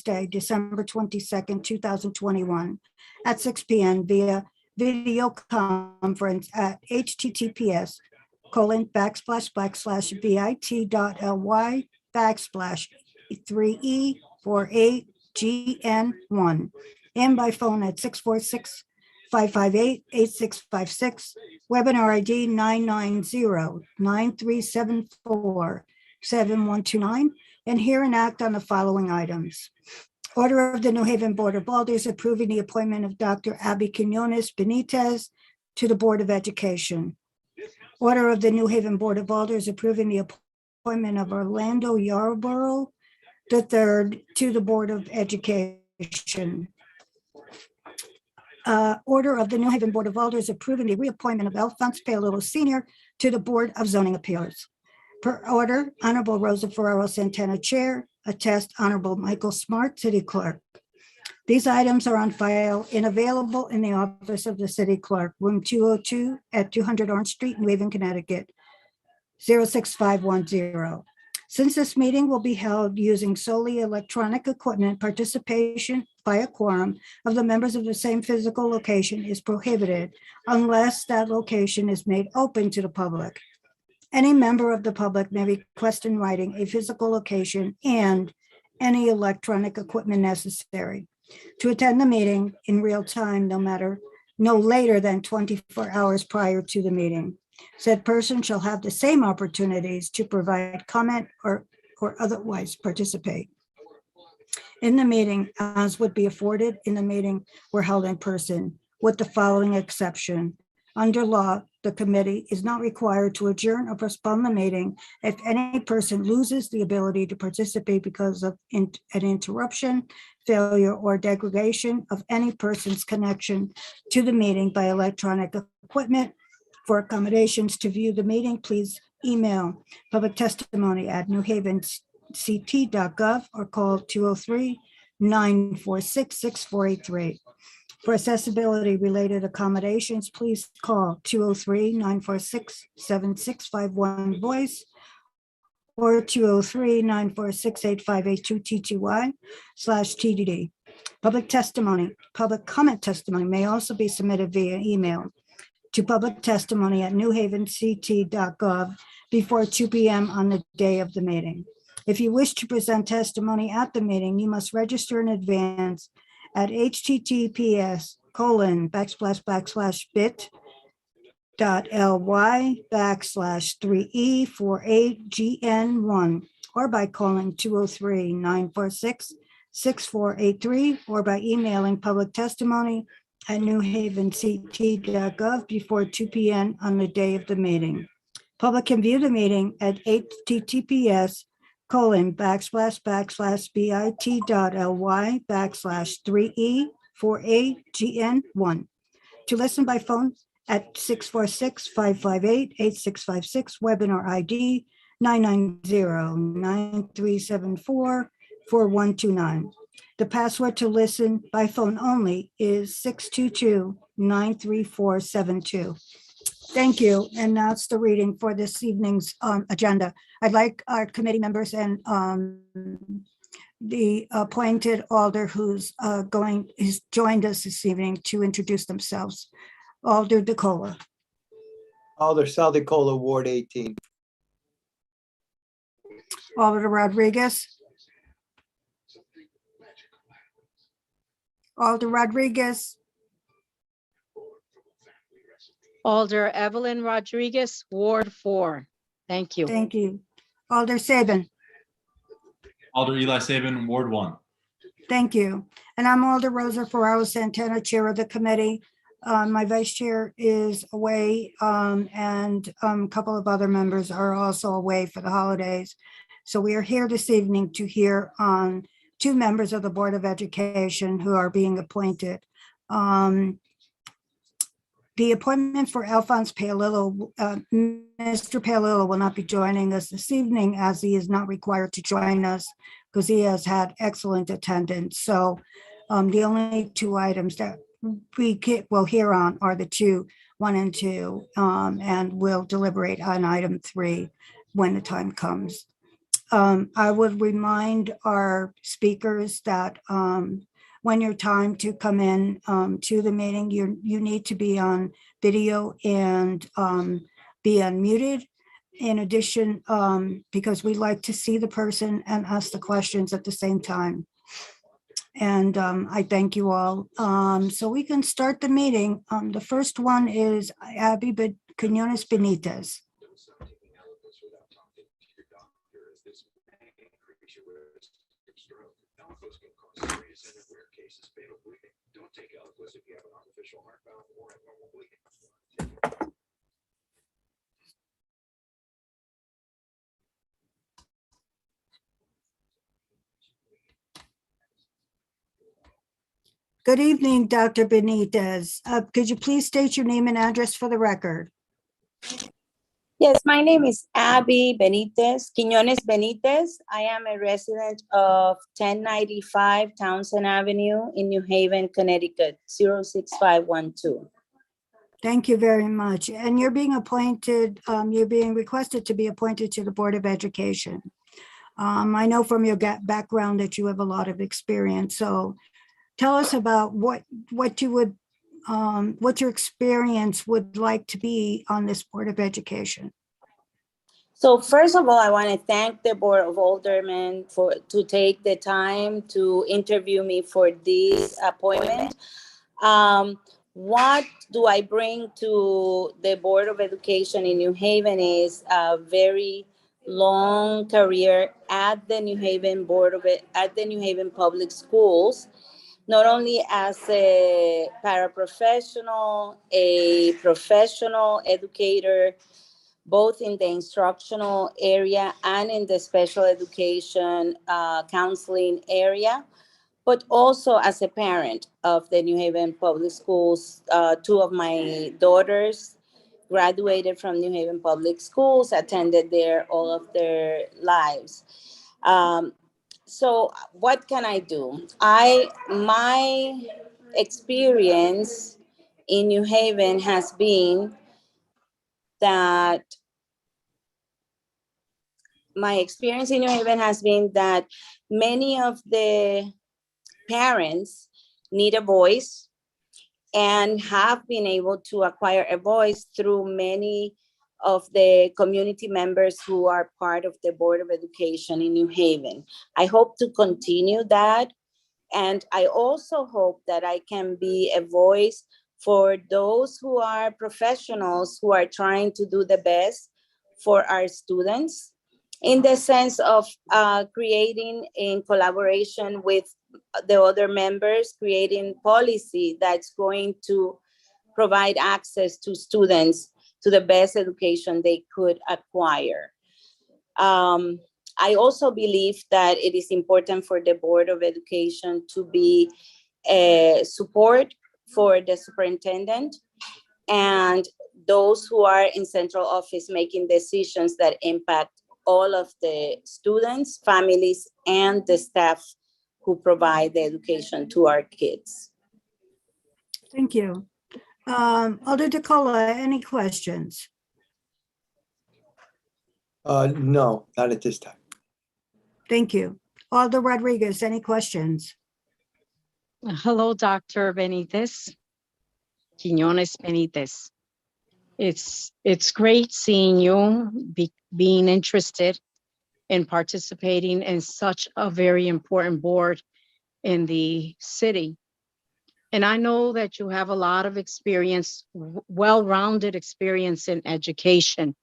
Wednesday, December 22nd, 2021 at 6 p.m. via video conference at https://bit.ly/3E48GN1 and by phone at 646-558-8656, webinar ID 990-9374-7129, and hear and act on the following items. Order of the New Haven Board of Alders approving the appointment of Dr. Abby Quinones Benitez to the Board of Education. Order of the New Haven Board of Alders approving the appointment of Orlando Yarborough III to the Board of Education. Order of the New Haven Board of Alders approving the reappointment of Alphonse Paolillo Sr. to the Board of Zoning Appeals. Per order, Honorable Rosa Ferraro Santana, Chair. Attest, Honorable Michael Smart, City Clerk. These items are on file and available in the office of the City Clerk, room 202 at 200 Orange Street, New Haven, Connecticut, 06510. Since this meeting will be held using solely electronic equipment, participation by a quorum of the members of the same physical location is prohibited unless that location is made open to the public. Any member of the public may request in writing a physical location and any electronic equipment necessary to attend the meeting in real time, no later than 24 hours prior to the meeting. Said person shall have the same opportunities to provide comment or otherwise participate in the meeting as would be afforded in the meeting were held in person, with the following exception. Under law, the committee is not required to adjourn or postpone the meeting if any person loses the ability to participate because of an interruption, failure, or degradation of any person's connection to the meeting by electronic equipment. For accommodations to view the meeting, please email public testimony at newhavenct.gov or call 203-946-6483. For accessibility related accommodations, please call 203-946-7651 voice or 203-946-8582-TTY/TDD. Public comment testimony may also be submitted via email to publictestimony@newhavenct.gov before 2 p.m. on the day of the meeting. If you wish to present testimony at the meeting, you must register in advance at https://bit.ly/3E48GN1 or by calling 203-946-6483 or by emailing publictestimony@newhavenct.gov before 2 p.m. on the day of the meeting. Public can view the meeting at https://bit.ly/3E48GN1. To listen by phone at 646-558-8656, webinar ID 990-9374-4129. The password to listen by phone only is 622-93472. Thank you. And that's the reading for this evening's agenda. I'd like our committee members and the appointed alder who's joined us this evening to introduce themselves. Alder DeCola. Alder Sal DeCola, Ward 18. Alder Rodriguez. Alder Rodriguez. Alder Evelyn Rodriguez, Ward 4. Thank you. Thank you. Alder Sabin. Alder Eli Sabin, Ward 1. Thank you. And I'm Alder Rosa Ferraro Santana, Chair of the committee. My vice chair is away, and a couple of other members are also away for the holidays. So we are here this evening to hear on two members of the Board of Education who are being appointed. The appointment for Alphonse Paolillo, Mr. Paolillo will not be joining us this evening as he is not required to join us because he has had excellent attendance. So the only two items that we will hear on are the 1 and 2, and we'll deliberate on item 3 when the time comes. I would remind our speakers that when your time to come in to the meeting, you need to be on video and be unmuted. In addition, because we like to see the person and ask the questions at the same time. And I thank you all. So we can start the meeting. The first one is Abby Quinones Benitez. Good evening, Dr. Benitez. Could you please state your name and address for the record? Yes, my name is Abby Benitez, Quinones Benitez. I am a resident of 1095 Townsend Avenue in New Haven, Connecticut, 06512. Thank you very much. And you're being appointed, you're being requested to be appointed to the Board of Education. I know from your background that you have a lot of experience. So tell us about what you would, what your experience would like to be on this Board of Education. So first of all, I want to thank the Board of Aldermen to take the time to interview me for this appointment. What do I bring to the Board of Education in New Haven is a very long career at the New Haven Public Schools, not only as a paraprofessional, a professional educator, both in the instructional area and in the special education counseling area, but also as a parent of the New Haven Public Schools. Two of my daughters graduated from New Haven Public Schools, attended there all of their lives. So what can I do? My experience in New Haven has been that many of the parents need a voice and have been able to acquire a voice through many of the community members who are part of the Board of Education in New Haven. I hope to continue that. And I also hope that I can be a voice for those who are professionals who are trying to do the best for our students, in the sense of creating, in collaboration with the other members, creating policy that's going to provide access to students to the best education they could acquire. I also believe that it is important for the Board of Education to be a support for the superintendent and those who are in central office making decisions that impact all of the students, families, and the staff who provide the education to our kids. Thank you. Alder DeCola, any questions? No, not at this time. Thank you. Alder Rodriguez, any questions? Hello, Dr. Benitez, Quinones Benitez. It's great seeing you being interested in participating in such a very important board in the city. And I know that you have a lot of experience, well-rounded experience in education.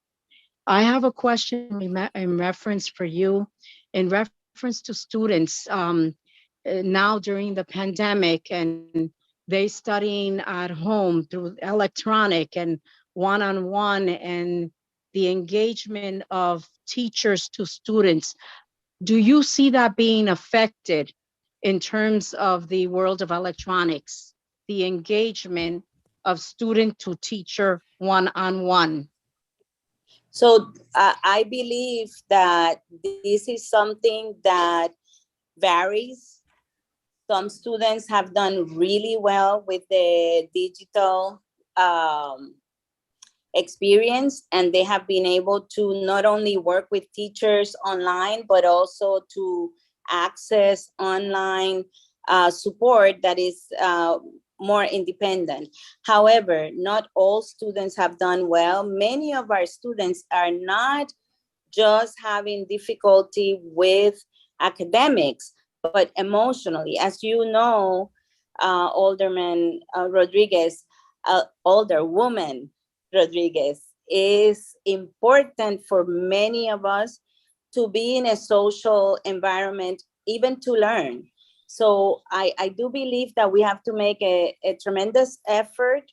I have a question in reference for you, in reference to students now during the pandemic, and they studying at home through electronic and one-on-one, and the engagement of teachers to students. Do you see that being affected in terms of the world of electronics, the engagement of student to teacher one-on-one? So I believe that this is something that varies. Some students have done really well with the digital experience, and they have been able to not only work with teachers online, but also to access online support that is more independent. However, not all students have done well. Many of our students are not just having difficulty with academics, but emotionally. As you know, Alderman Rodriguez, Alderwoman Rodriguez, is important for many of us to be in a social environment, even to learn. So I do believe that we have to make a tremendous effort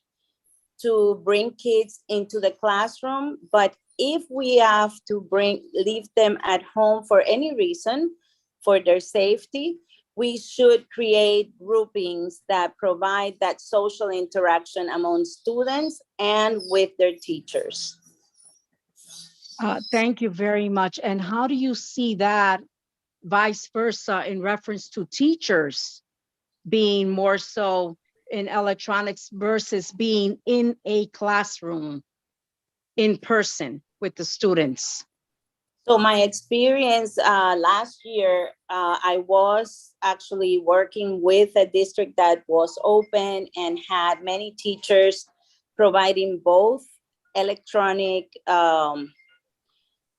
to bring kids into the classroom. But if we have to leave them at home for any reason, for their safety, we should create groupings that provide that social interaction among students and with their teachers. Thank you very much. And how do you see that vice versa in reference to teachers being more so in electronics versus being in a classroom in person with the students? So my experience last year, I was actually working with a district that was open and had many teachers providing both electronic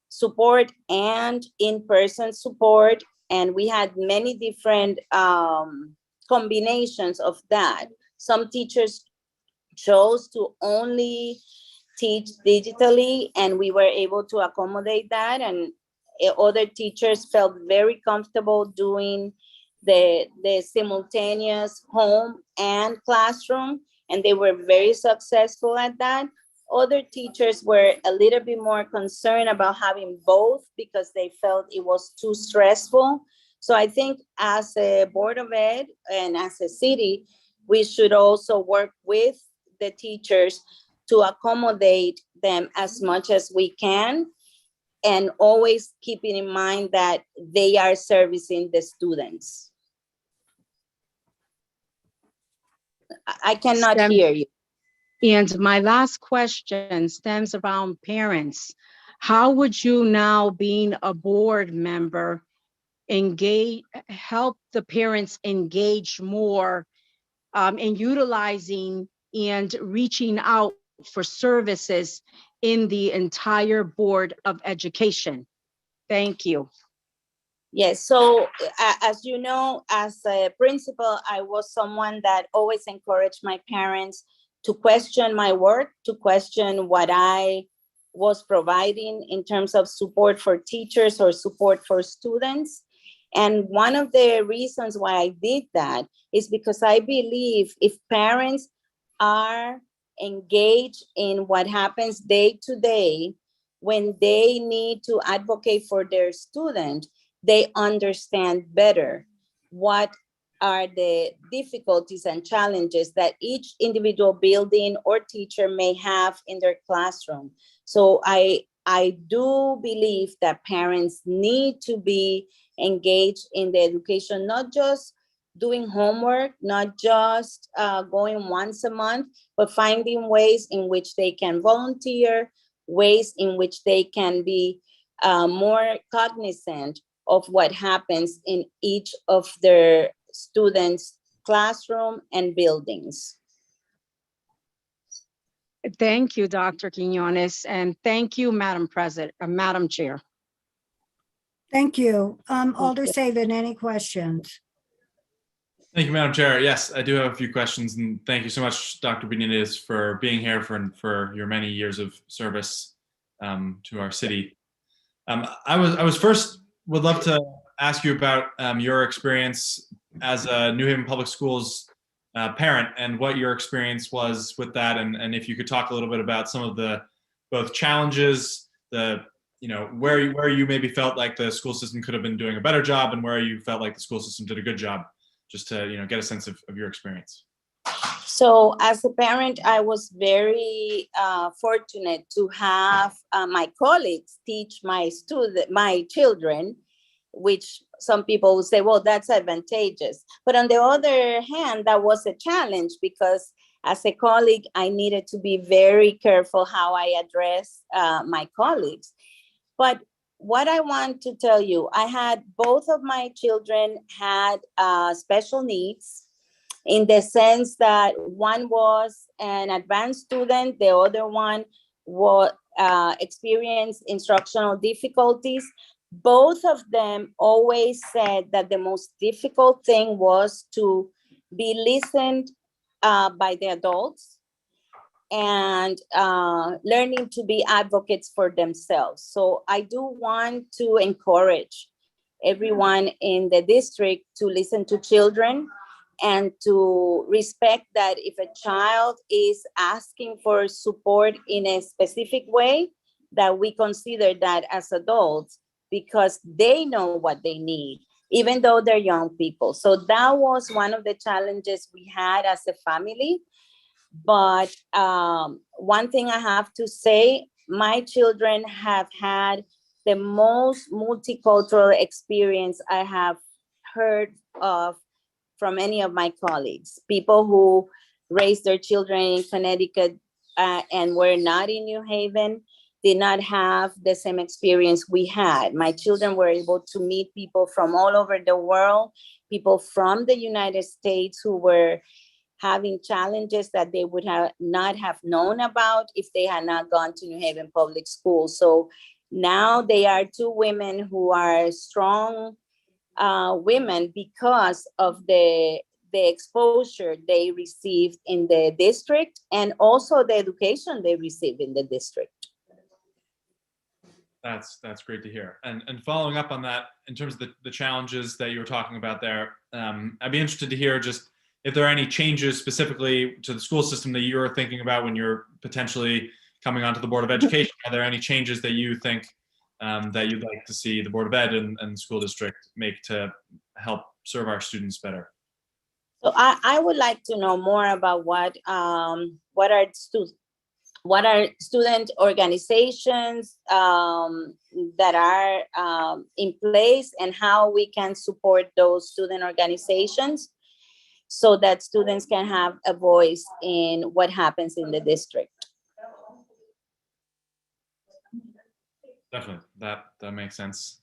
support and in-person support. And we had many different combinations of that. Some teachers chose to only teach digitally, and we were able to accommodate that. And other teachers felt very comfortable doing the simultaneous home and classroom, and they were very successful at that. Other teachers were a little bit more concerned about having both because they felt it was too stressful. So I think as a Board of Ed and as a city, we should also work with the teachers to accommodate them as much as we can, and always keeping in mind that they are servicing the students. I cannot hear you. And my last question stems around parents. How would you now, being a board member, help the parents engage more in utilizing and reaching out for services in the entire Board of Education? Thank you. Yes, so as you know, as a principal, I was someone that always encouraged my parents to question my work, to question what I was providing in terms of support for teachers or support for students. And one of the reasons why I did that is because I believe if parents are engaged in what happens day to day, when they need to advocate for their student, they understand better what are the difficulties and challenges that each individual building or teacher may have in their classroom. So I do believe that parents need to be engaged in the education, not just doing homework, not just going once a month, but finding ways in which they can volunteer, ways in which they can be more cognizant of what happens in each of their students' classroom and buildings. Thank you, Dr. Quinones, and thank you, Madam Chair. Thank you. Alder Saban, any questions? Thank you, Madam Chair. Yes, I do have a few questions, and thank you so much, Dr. Benitez, for being here for your many years of service to our city. I was first would love to ask you about your experience as a New Haven Public Schools parent and what your experience was with that, and if you could talk a little bit about some of the both challenges, where you maybe felt like the school system could have been doing a better job, and where you felt like the school system did a good job, just to get a sense of your experience. So as a parent, I was very fortunate to have my colleagues teach my children, which some people would say, well, that's advantageous. But on the other hand, that was a challenge because as a colleague, I needed to be very careful how I address my colleagues. But what I want to tell you, I had both of my children had special needs, in the sense that one was an advanced student, the other one was experienced instructional difficulties. Both of them always said that the most difficult thing was to be listened by the adults and learning to be advocates for themselves. So I do want to encourage everyone in the district to listen to children and to respect that if a child is asking for support in a specific way, that we consider that as adults, because they know what they need, even though they're young people. So that was one of the challenges we had as a family. But one thing I have to say, my children have had the most multicultural experience I have heard of from any of my colleagues. People who raised their children in Connecticut and were not in New Haven did not have the same experience we had. My children were able to meet people from all over the world, people from the United States who were having challenges that they would not have known about if they had not gone to New Haven Public Schools. So now they are two women who are strong women because of the exposure they received in the district and also the education they received in the district. That's great to hear. And following up on that, in terms of the challenges that you were talking about there, I'd be interested to hear just if there are any changes specifically to the school system that you're thinking about when you're potentially coming onto the Board of Education. Are there any changes that you think that you'd like to see the Board of Ed and the school district make to help serve our students better? So I would like to know more about what are student organizations that are in place and how we can support those student organizations so that students can have a voice in what happens in the district. Definitely, that makes sense.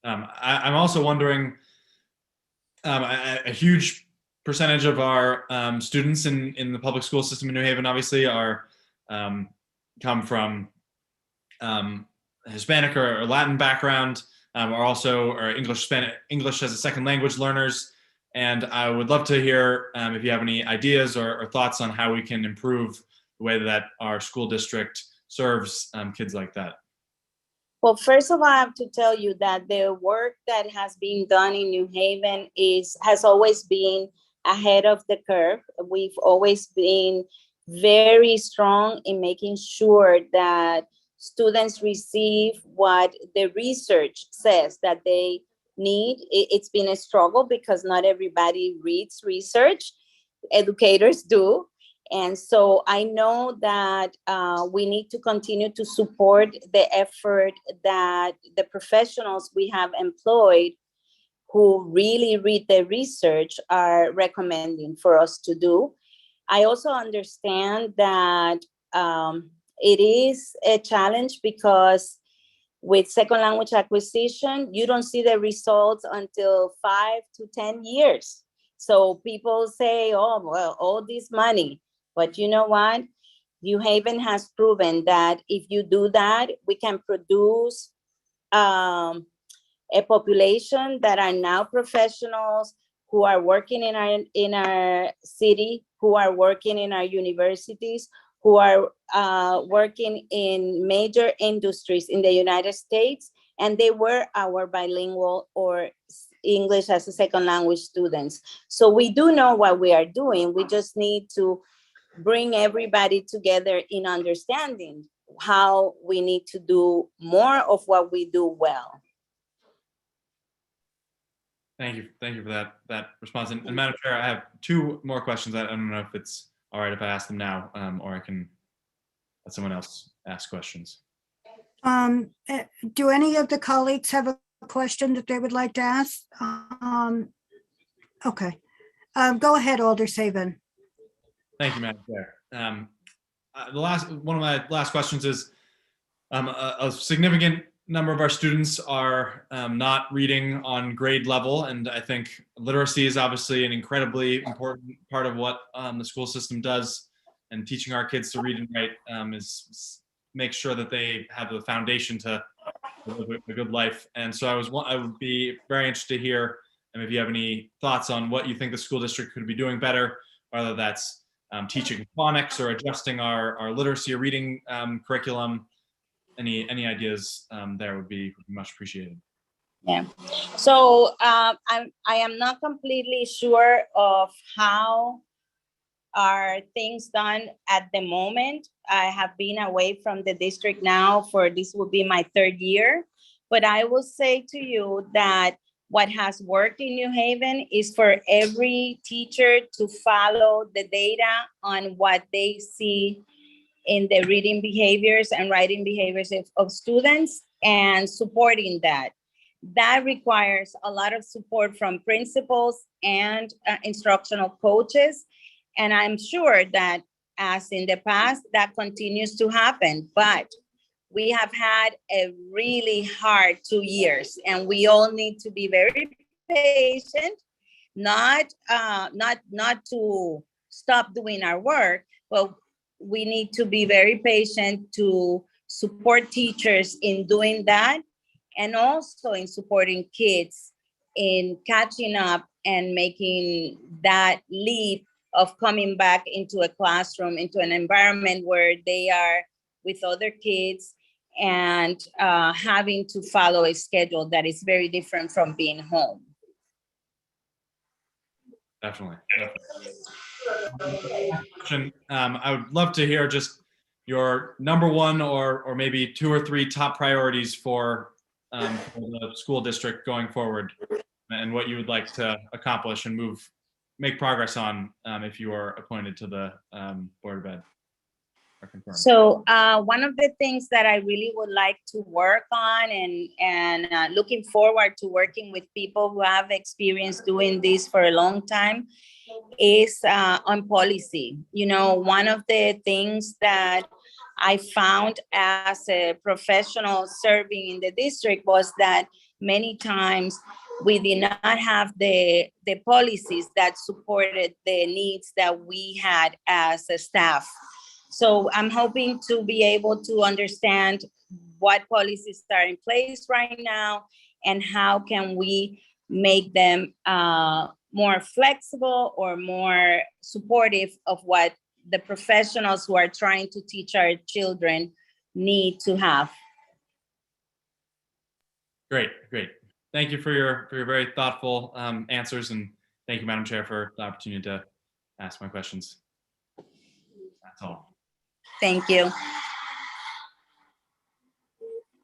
I'm also wondering, a huge percentage of our students in the public school system in New Haven obviously are come from Hispanic or Latin background, or English as a second language learners. And I would love to hear if you have any ideas or thoughts on how we can improve the way that our school district serves kids like that. Well, first of all, I have to tell you that the work that has been done in New Haven has always been ahead of the curve. We've always been very strong in making sure that students receive what the research says that they need. It's been a struggle because not everybody reads research. Educators do. And so I know that we need to continue to support the effort that the professionals we have employed who really read the research are recommending for us to do. I also understand that it is a challenge because with second language acquisition, you don't see the results until 5 to 10 years. So people say, oh, well, all this money. But you know what? New Haven has proven that if you do that, we can produce a population that are now professionals who are working in our city, who are working in our universities, who are working in major industries in the United States, and they were our bilingual or English as a second language students. So we do know what we are doing. We just need to bring everybody together in understanding how we need to do more of what we do well. Thank you for that response. And Madam Chair, I have two more questions. I don't know if it's all right if I ask them now, or I can let someone else ask questions. Do any of the colleagues have a question that they would like to ask? Okay. Go ahead, Alder Saban. Thank you, Madam Chair. One of my last questions is, a significant number of our students are not reading on grade level, and I think literacy is obviously an incredibly important part of what the school system does, and teaching our kids to read and write is make sure that they have the foundation to live a good life. And so I would be very interested to hear if you have any thoughts on what you think the school district could be doing better, whether that's teaching phonics or adjusting our literacy or reading curriculum. Any ideas there would be much appreciated. Yeah. So I am not completely sure of how are things done at the moment. I have been away from the district now for this will be my 3rd year, but I will say to you that what has worked in New Haven is for every teacher to follow the data on what they see in the reading behaviors and writing behaviors of students and supporting that. That requires a lot of support from principals and instructional coaches. And I'm sure that as in the past, that continues to happen, but we have had a really hard 2 years and we all need to be very patient, not to stop doing our work, but we need to be very patient to support teachers in doing that, and also in supporting kids in catching up and making that leap of coming back into a classroom, into an environment where they are with other kids and having to follow a schedule that is very different from being home. Definitely. I would love to hear just your number one or maybe 2 or 3 top priorities for the school district going forward, and what you would like to accomplish and make progress on if you are appointed to the Board of Ed. So one of the things that I really would like to work on and looking forward to working with people who have experience doing this for a long time is on policy. You know, one of the things that I found as a professional serving in the district was that many times we did not have the policies that supported the needs that we had as a staff. So I'm hoping to be able to understand what policies are in place right now and how can we make them more flexible or more supportive of what the professionals who are trying to teach our children need to have. Great. Thank you for your very thoughtful answers, and thank you, Madam Chair, for the opportunity to ask my questions. That's all. Thank you.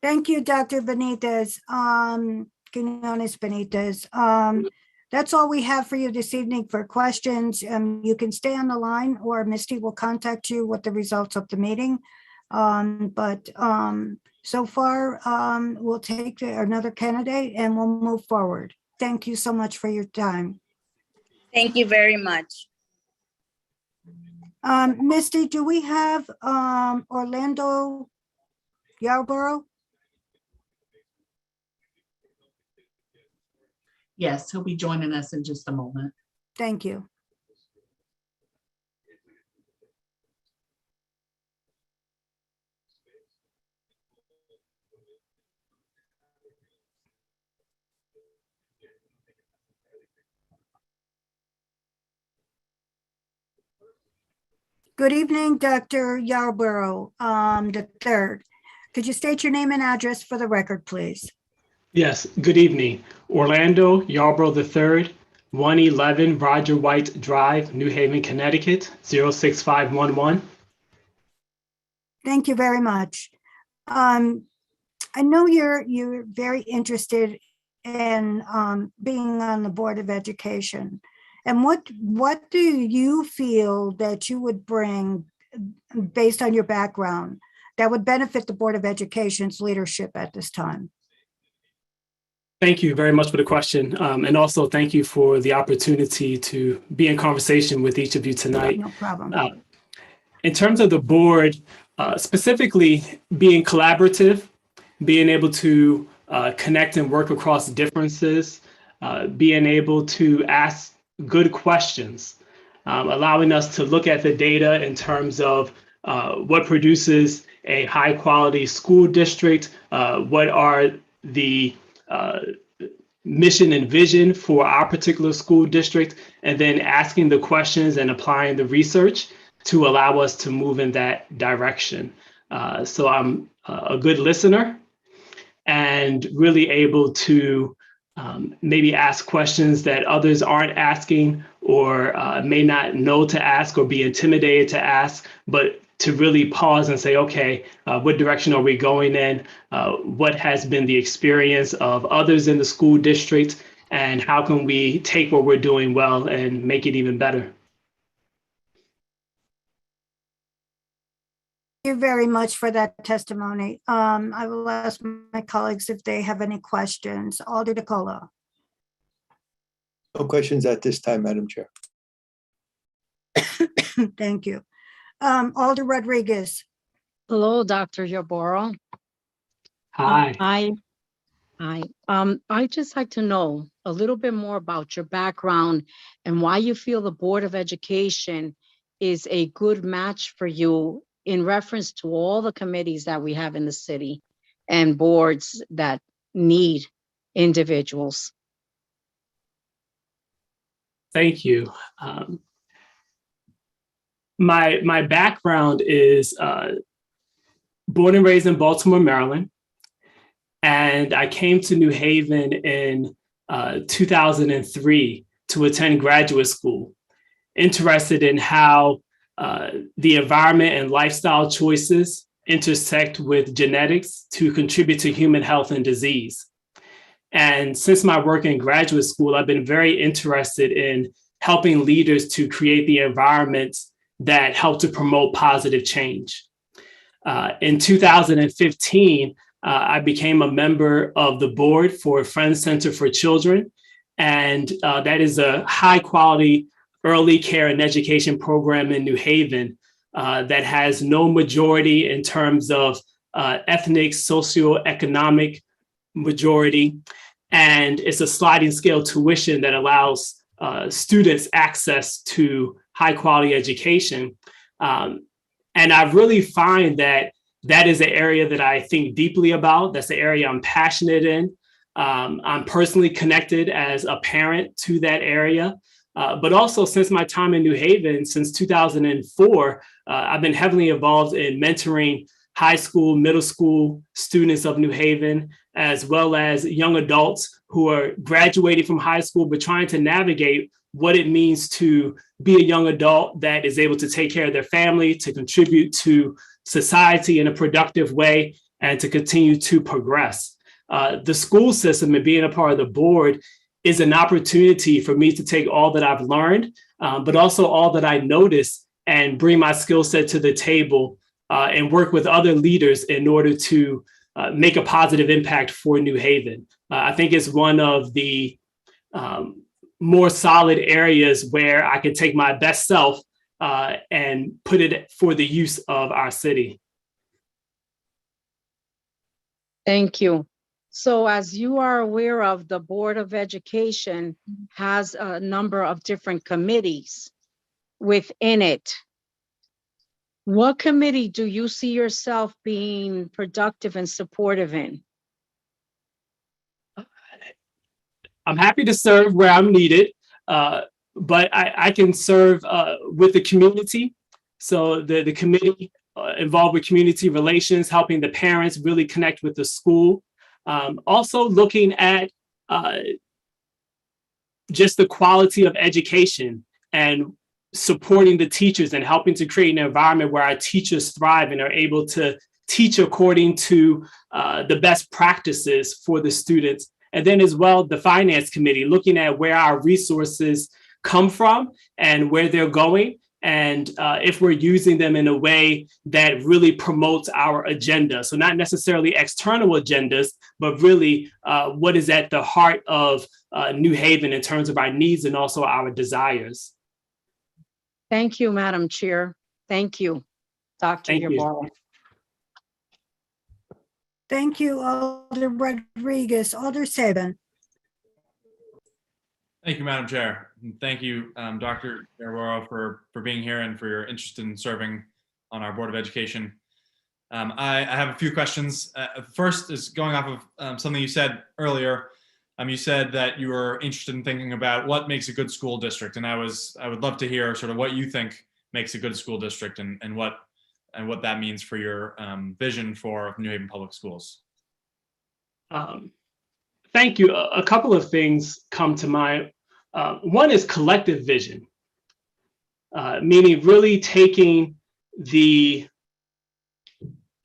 Thank you, Dr. Benitez, Quinones Benitez. That's all we have for you this evening for questions. You can stay on the line or Misty will contact you with the results of the meeting. So far, we'll take another candidate and we'll move forward. Thank you so much for your time. Thank you very much. Misty, do we have Orlando Yarborough? Yes, he'll be joining us in just a moment. Thank you. Good evening, Dr. Yarborough, the third. Could you state your name and address for the record, please? Yes, good evening. Orlando Yarborough III, 111 Roger White Drive, New Haven, Connecticut, 06511. Thank you very much. I know you're very interested in being on the Board of Education. And what do you feel that you would bring based on your background that would benefit the Board of Education's leadership at this time? Thank you very much for the question. And also thank you for the opportunity to be in conversation with each of you tonight. No problem. In terms of the board, specifically being collaborative, being able to connect and work across differences, being able to ask good questions, allowing us to look at the data in terms of what produces a high quality school district, what are the mission and vision for our particular school district, and then asking the questions and applying the research to allow us to move in that direction. So I'm a good listener and really able to maybe ask questions that others aren't asking or may not know to ask or be intimidated to ask, but to really pause and say, okay, what direction are we going in? What has been the experience of others in the school district? And how can we take what we're doing well and make it even better? Thank you very much for that testimony. I will ask my colleagues if they have any questions. Alder DeColo. No questions at this time, Madam Chair. Thank you. Alder Rodriguez. Hello, Dr. Yarborough. Hi. Hi. I'd just like to know a little bit more about your background and why you feel the Board of Education is a good match for you in reference to all the committees that we have in the city and boards that need individuals. Thank you. My background is born and raised in Baltimore, Maryland. And I came to New Haven in 2003 to attend graduate school, interested in how the environment and lifestyle choices intersect with genetics to contribute to human health and disease. And since my work in graduate school, I've been very interested in helping leaders to create the environments that help to promote positive change. In 2015, I became a member of the board for Friends Center for Children. And that is a high quality early care and education program in New Haven that has no majority in terms of ethnic, socioeconomic majority. And it's a sliding scale tuition that allows students access to high quality education. And I really find that that is an area that I think deeply about. That's the area I'm passionate in. I'm personally connected as a parent to that area. But also since my time in New Haven, since 2004, I've been heavily involved in mentoring high school, middle school students of New Haven, as well as young adults who are graduating from high school, but trying to navigate what it means to be a young adult that is able to take care of their family, to contribute to society in a productive way, and to continue to progress. The school system and being a part of the board is an opportunity for me to take all that I've learned, but also all that I notice and bring my skill set to the table and work with other leaders in order to make a positive impact for New Haven. I think it's one of the more solid areas where I can take my best self and put it for the use of our city. Thank you. So as you are aware of, the Board of Education has a number of different committees within it. What committee do you see yourself being productive and supportive in? I'm happy to serve where I'm needed, but I can serve with the community. So the committee involved with community relations, helping the parents really connect with the school. Also looking at just the quality of education and supporting the teachers and helping to create an environment where our teachers thrive and are able to teach according to the best practices for the students. And then as well, the finance committee, looking at where our resources come from and where they're going, and if we're using them in a way that really promotes our agenda. So not necessarily external agendas, but really what is at the heart of New Haven in terms of our needs and also our desires. Thank you, Madam Chair. Thank you, Dr. Thank you. Ybarra. Thank you, Alder Rodriguez. Alder Saban. Thank you, Madam Chair. And thank you, Dr. Ybarra, for being here and for your interest in serving on our Board of Education. I have a few questions. First is going off of something you said earlier. You said that you were interested in thinking about what makes a good school district, and I would love to hear sort of what you think makes a good school district and what that means for your vision for New Haven Public Schools. Thank you. A couple of things come to mind. One is collective vision, meaning really taking the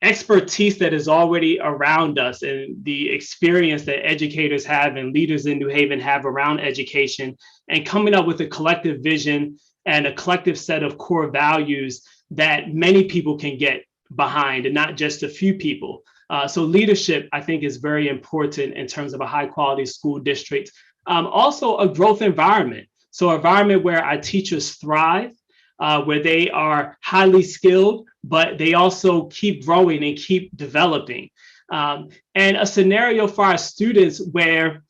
expertise that is already around us and the experience that educators have and leaders in New Haven have around education, and coming up with a collective vision and a collective set of core values that many people can get behind and not just a few people. So leadership, I think, is very important in terms of a high quality school district. Also a growth environment. So an environment where our teachers thrive, where they are highly skilled, but they also keep growing and keep developing. And a scenario for our students where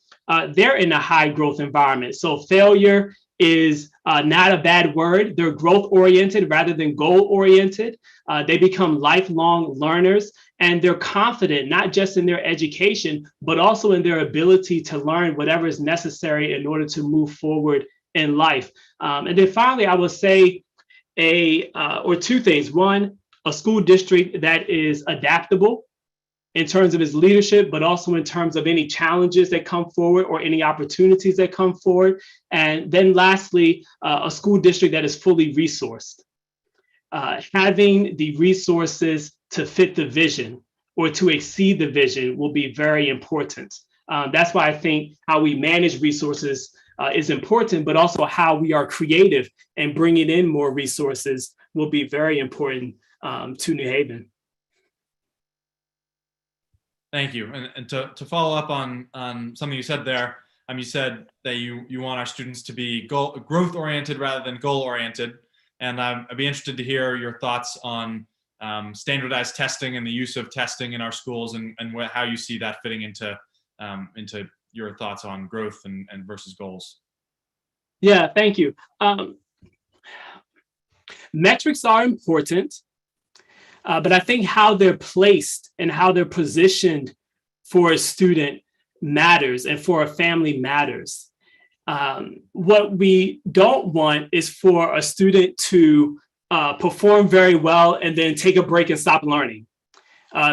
they're in a high growth environment. So failure is not a bad word. They're growth oriented rather than goal oriented. They become lifelong learners, and they're confident not just in their education, but also in their ability to learn whatever is necessary in order to move forward in life. And then finally, I would say or two things. One, a school district that is adaptable in terms of its leadership, but also in terms of any challenges that come forward or any opportunities that come forward. And then lastly, a school district that is fully resourced. Having the resources to fit the vision or to exceed the vision will be very important. That's why I think how we manage resources is important, but also how we are creative and bringing in more resources will be very important to New Haven. Thank you. And to follow up on something you said there, you said that you want our students to be growth oriented rather than goal oriented. And I'd be interested to hear your thoughts on standardized testing and the use of testing in our schools, and how you see that fitting into your thoughts on growth and versus goals. Yeah, thank you. Metrics are important, but I think how they're placed and how they're positioned for a student matters, and for a family matters. What we don't want is for a student to perform very well and then take a break and stop learning.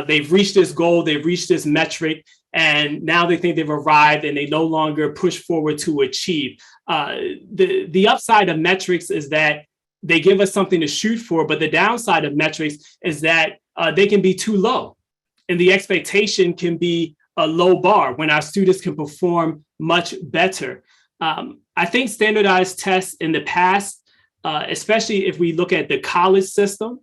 They've reached this goal, they've reached this metric, and now they think they've arrived and they no longer push forward to achieve. The upside of metrics is that they give us something to shoot for, but the downside of metrics is that they can be too low, and the expectation can be a low bar when our students can perform much better. I think standardized tests in the past, especially if we look at the college system,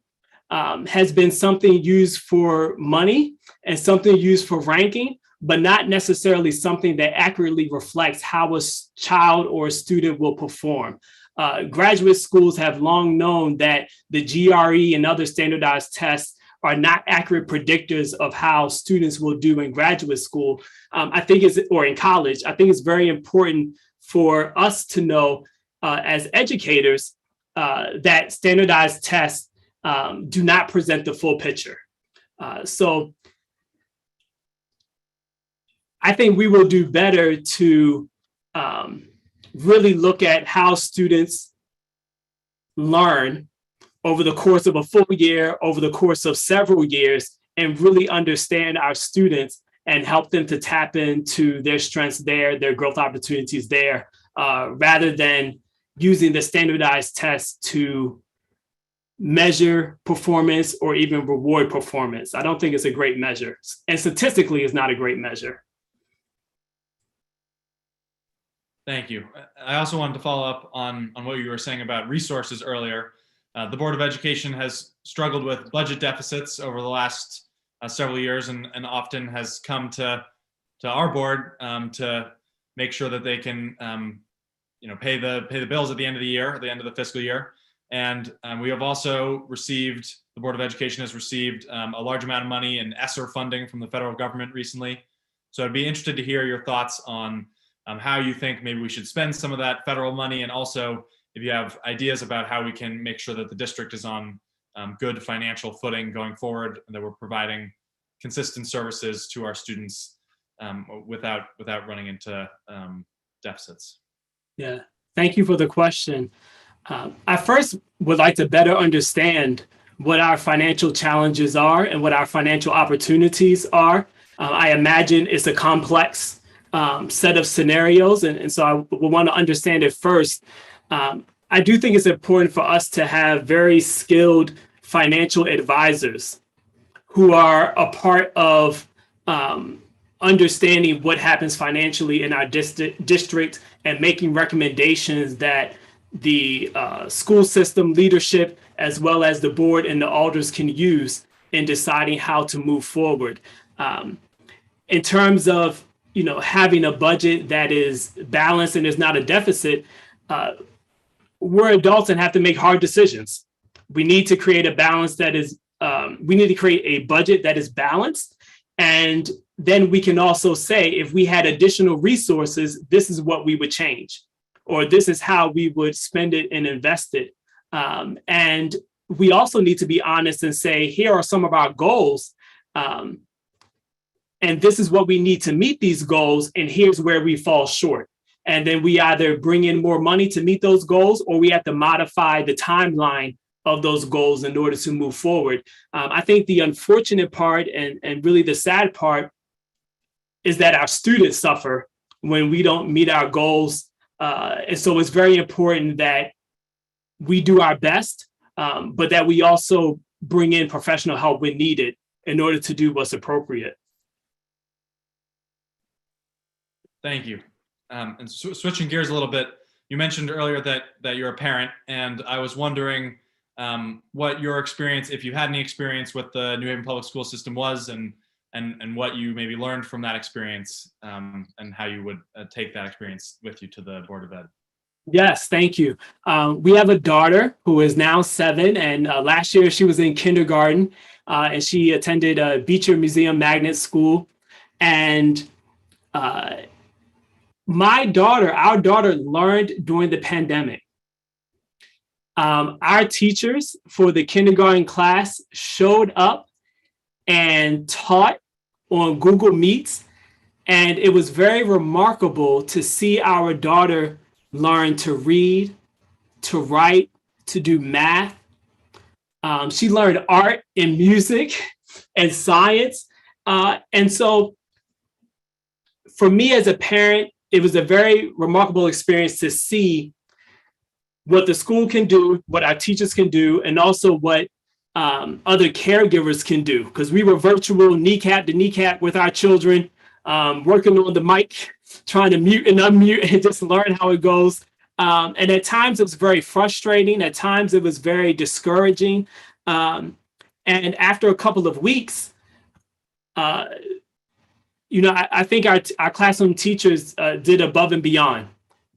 has been something used for money and something used for ranking, but not necessarily something that accurately reflects how a child or a student will perform. Graduate schools have long known that the GRE and other standardized tests are not accurate predictors of how students will do in graduate school. Or in college. I think it's very important for us to know as educators that standardized tests do not present the full picture. So I think we will do better to really look at how students learn over the course of a full year, over the course of several years, and really understand our students and help them to tap into their strengths there, their growth opportunities there, rather than using the standardized tests to measure performance or even reward performance. I don't think it's a great measure. And statistically, it's not a great measure. Thank you. I also wanted to follow up on what you were saying about resources earlier. the Board of Education has struggled with budget deficits over the last several years, and often has come to our board to make sure that they can pay the bills at the end of the year, at the end of the fiscal year. And we have also received, the Board of Education has received a large amount of money in ESSER funding from the federal government recently. So I'd be interested to hear your thoughts on how you think maybe we should spend some of that federal money, and also if you have ideas about how we can make sure that the district is on good financial footing going forward, and that we're providing consistent services to our students without running into deficits. Yeah, thank you for the question. I first would like to better understand what our financial challenges are and what our financial opportunities are. I imagine it's a complex set of scenarios, and so I will want to understand it first. I do think it's important for us to have very skilled financial advisors who are a part of understanding what happens financially in our district and making recommendations that the school system leadership, as well as the board and the alders, can use in deciding how to move forward. In terms of having a budget that is balanced and is not a deficit, we're adults and have to make hard decisions. We need to create a balance that is, we need to create a budget that is balanced. And then we can also say, if we had additional resources, this is what we would change, or this is how we would spend it and invest it. And we also need to be honest and say, here are some of our goals. And this is what we need to meet these goals. And here's where we fall short. And then we either bring in more money to meet those goals, or we have to modify the timeline of those goals in order to move forward. I think the unfortunate part and really the sad part is that our students suffer when we don't meet our goals. And so it's very important that we do our best, but that we also bring in professional help when needed in order to do what's appropriate. Thank you. And switching gears a little bit, you mentioned earlier that you're a parent, and I was wondering what your experience, if you had any experience with the New Haven public school system was, and what you maybe learned from that experience, and how you would take that experience with you to the Board of Ed. Yes, thank you. We have a daughter who is now 7, and last year she was in kindergarten, and she attended Beecher Museum Magnet School. And our daughter learned during the pandemic. Our teachers for the kindergarten class showed up and taught on Google Meets. And it was very remarkable to see our daughter learn to read, to write, to do math. She learned art and music and science. And so for me as a parent, it was a very remarkable experience to see what the school can do, what our teachers can do, and also what other caregivers can do. Because we were virtual kneecap to kneecap with our children, working on the mic, trying to mute and unmute and just learn how it goes. And at times it was very frustrating. At times it was very discouraging. And after a couple of weeks, I think our classroom teachers did above and beyond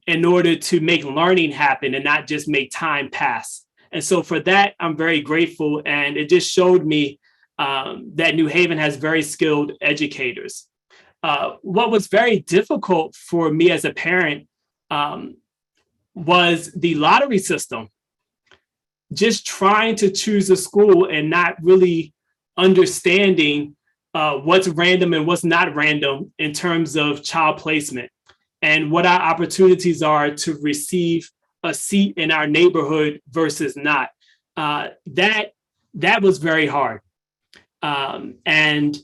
in order to make learning happen and not just make time pass. And so for that, I'm very grateful. And it just showed me that New Haven has very skilled educators. What was very difficult for me as a parent was the lottery system. Just trying to choose a school and not really understanding what's random and what's not random in terms of child placement, and what our opportunities are to receive a seat in our neighborhood versus not. That was very hard. And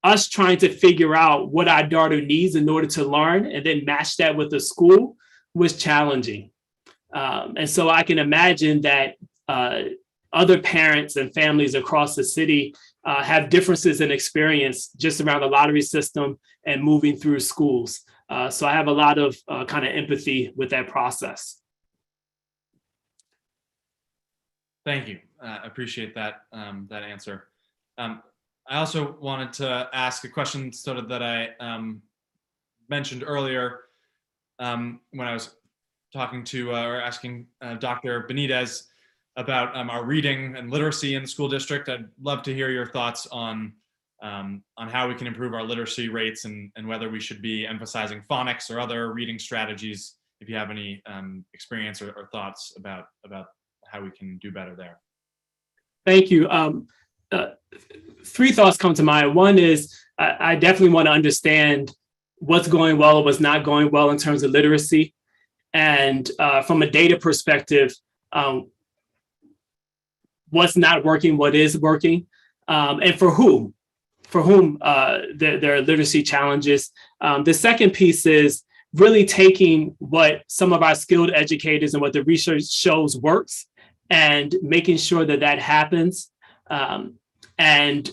us trying to figure out what our daughter needs in order to learn and then match that with the school was challenging. And so I can imagine that other parents and families across the city have differences in experience just around the lottery system and moving through schools. So I have a lot of kind of empathy with that process. Thank you. Appreciate that that answer. I also wanted to ask a question sort of that I mentioned earlier when I was talking to or asking Dr. Benitez about our reading and literacy in the school district. I'd love to hear your thoughts on how we can improve our literacy rates and whether we should be emphasizing phonics or other reading strategies. If you have any experience or thoughts about how we can do better there. Thank you. Three thoughts come to mind. One is I definitely want to understand what's going well or what's not going well in terms of literacy. And from a data perspective, what's not working, what is working, and for whom there are literacy challenges. The second piece is really taking what some of our skilled educators and what the research shows works and making sure that that happens, and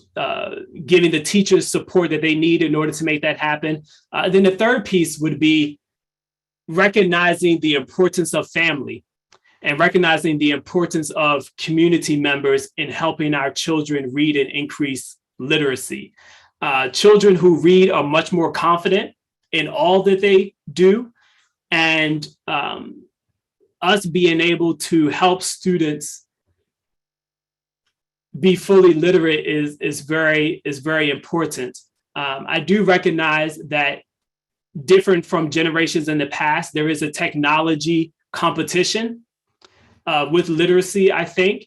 giving the teachers support that they need in order to make that happen. Then the third piece would be recognizing the importance of family and recognizing the importance of community members in helping our children read and increase literacy. Children who read are much more confident in all that they do, and us being able to help students be fully literate is very important. I do recognize that different from generations in the past, there is a technology competition with literacy, I think.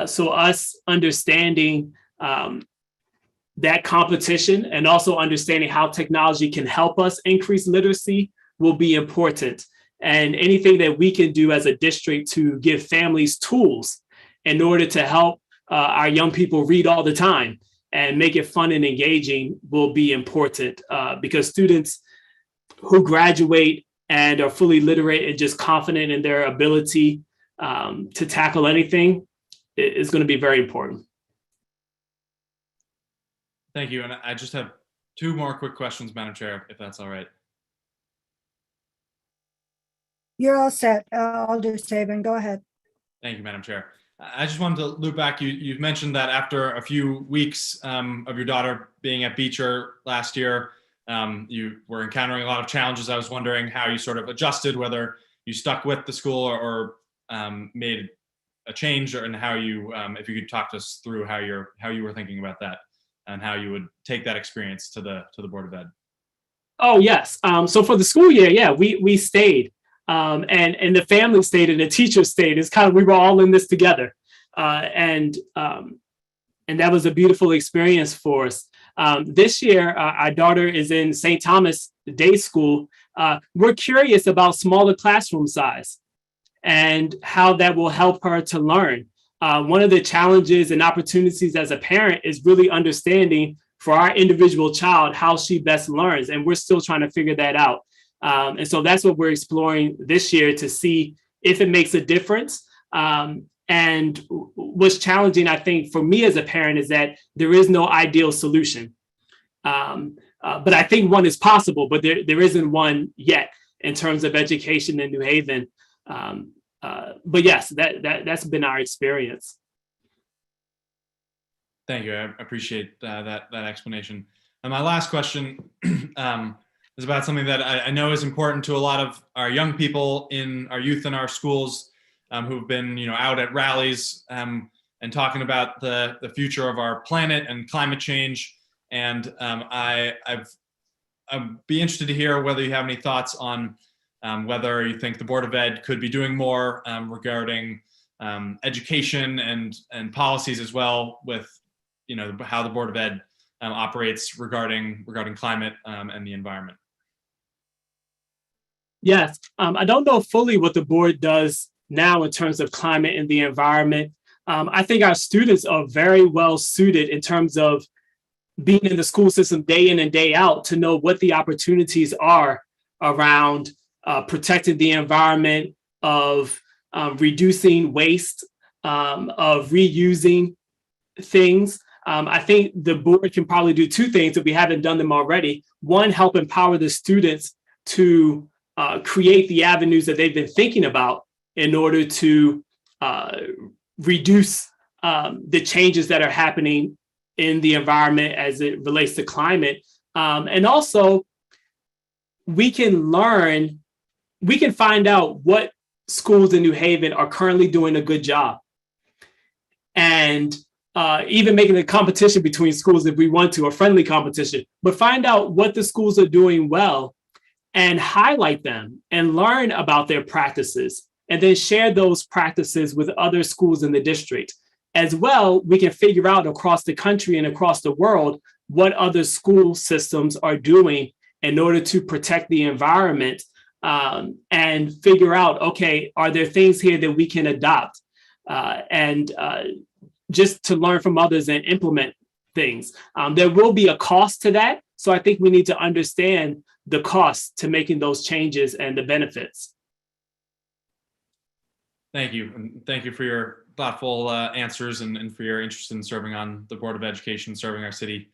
So us understanding that competition and also understanding how technology can help us increase literacy will be important. And anything that we can do as a district to give families tools in order to help our young people read all the time and make it fun and engaging will be important, because students who graduate and are fully literate and just confident in their ability to tackle anything is going to be very important. Thank you. And I just have two more quick questions, Madam Chair, if that's all right. You're all set, Alder Saban, go ahead. Thank you, Madam Chair. I just wanted to loop back. You've mentioned that after a few weeks of your daughter being at Beecher last year, you were encountering a lot of challenges. I was wondering how you sort of adjusted, whether you stuck with the school or made a change, and how you, if you could talk to us through how you were thinking about that and how you would take that experience to the Board of Ed. Oh, yes. So for the school year, yeah, we stayed. And the family stayed and the teachers stayed. It's kind of, we were all in this together. And that was a beautiful experience for us. This year, our daughter is in St. Thomas Day School. We're curious about smaller classroom size and how that will help her to learn. One of the challenges and opportunities as a parent is really understanding for our individual child how she best learns. And we're still trying to figure that out. And so that's what we're exploring this year to see if it makes a difference. And what's challenging, I think, for me as a parent is that there is no ideal solution. But I think one is possible, but there isn't one yet in terms of education in New Haven. But yes, that's been our experience. Thank you. I appreciate that explanation. And my last question is about something that I know is important to a lot of our young people in our youth in our schools who've been, out at rallies and talking about the future of our planet and climate change. And I'd be interested to hear whether you have any thoughts on whether you think the Board of Ed could be doing more regarding education and policies as well with, how the Board of Ed operates regarding climate and the environment. Yes, I don't know fully what the board does now in terms of climate and the environment. I think our students are very well suited in terms of being in the school system day in and day out to know what the opportunities are around protecting the environment, of reducing waste, of reusing things. I think the board can probably do two things if we haven't done them already. One, help empower the students to create the avenues that they've been thinking about in order to reduce the changes that are happening in the environment as it relates to climate. And also, we can find out what schools in New Haven are currently doing a good job. And even making a competition between schools if we want to, a friendly competition, but find out what the schools are doing well and highlight them and learn about their practices, and then share those practices with other schools in the district. As well, we can figure out across the country and across the world what other school systems are doing in order to protect the environment, and figure out, okay, are there things here that we can adopt, and just to learn from others and implement things. There will be a cost to that. So I think we need to understand the cost to making those changes and the benefits. Thank you. And thank you for your thoughtful answers and for your interest in serving on the Board of Education, serving our city.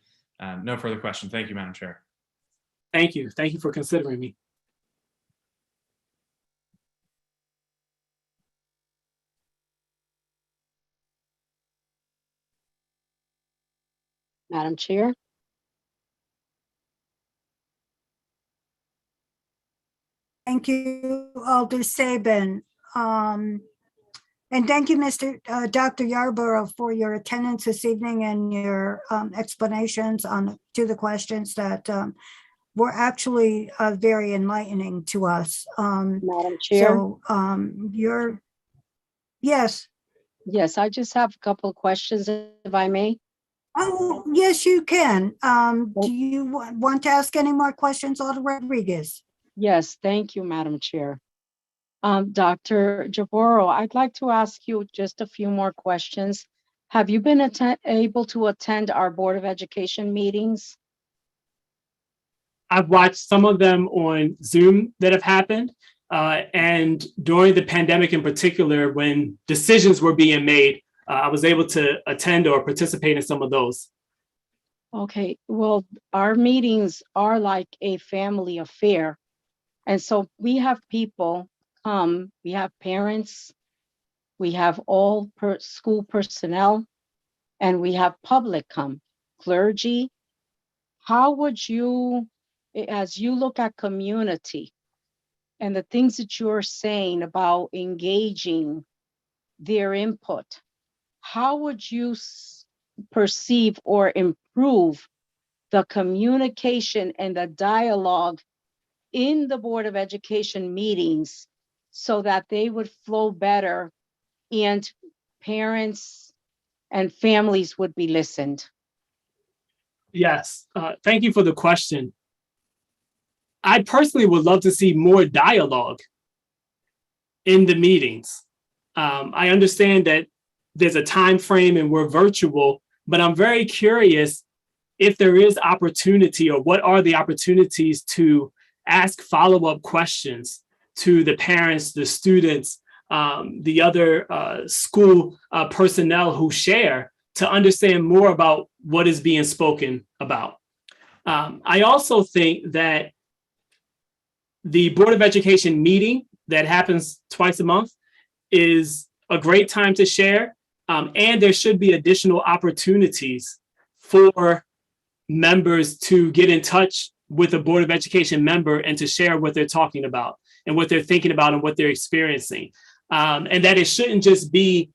No further questions. Thank you, Madam Chair. Thank you. Thank you for considering me. Madam Chair. Thank you, Alder Saban. And thank you, Dr. Yarborough, for your attendance this evening and your explanations to the questions that were actually very enlightening to us. Madam Chair. So yes. Yes, I just have a couple of questions, if I may. Oh, yes, you can. Do you want to ask any more questions, Alder Rodriguez? Yes, thank you, Madam Chair. Dr. Jaboro, I'd like to ask you just a few more questions. Have you been able to attend our Board of Education meetings? I've watched some of them on Zoom that have happened. And during the pandemic in particular, when decisions were being made, I was able to attend or participate in some of those. Okay, well, our meetings are like a family affair. And so we have people come, we have parents, we have all school personnel, and we have public come, clergy. How would you, as you look at community and the things that you're saying about engaging their input, how would you perceive or improve the communication and the dialogue in the Board of Education meetings so that they would flow better and parents and families would be listened? Yes, thank you for the question. I personally would love to see more dialogue in the meetings. I understand that there's a time frame and we're virtual, but I'm very curious if there is opportunity, or what are the opportunities to ask follow-up questions to the parents, the students, the other school personnel who share, to understand more about what is being spoken about. I also think that the Board of Education meeting that happens twice a month is a great time to share. And there should be additional opportunities for members to get in touch with a Board of Education member and to share what they're talking about and what they're thinking about and what they're experiencing. And that it shouldn't just be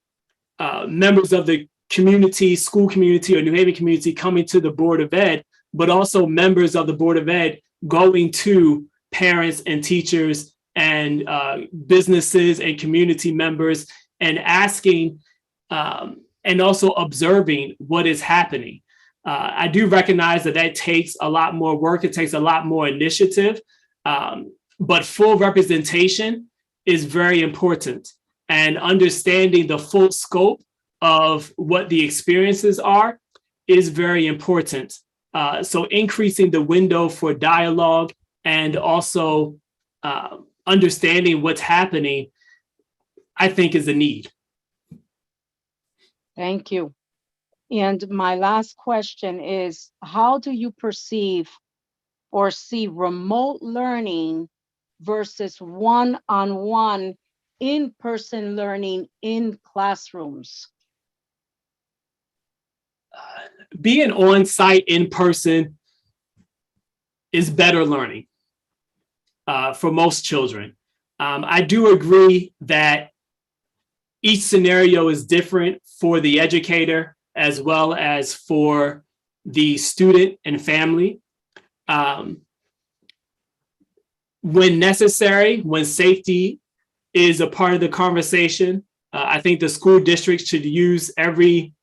members of the community, school community, or New Haven community coming to the Board of Ed, but also members of the Board of Ed going to parents and teachers and businesses and community members and asking and also observing what is happening. I do recognize that that takes a lot more work. It takes a lot more initiative, but full representation is very important, and understanding the full scope of what the experiences are is very important. So increasing the window for dialogue and also understanding what's happening, I think, is a need. Thank you. And my last question is, how do you perceive or see remote learning versus one-on-one in-person learning in classrooms? Being on site in person is better learning for most children. I do agree that each scenario is different for the educator as well as for the student and family. When necessary, when safety is a part of the conversation, I think the school district should use every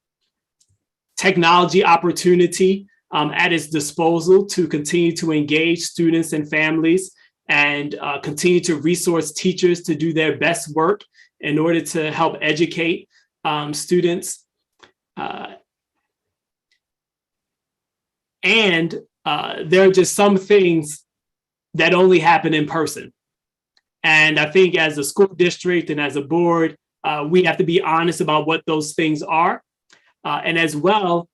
technology opportunity at its disposal to continue to engage students and families and continue to resource teachers to do their best work in order to help educate students. And there are just some things that only happen in person. And I think as a school district and as a board, we have to be honest about what those things are. And as well,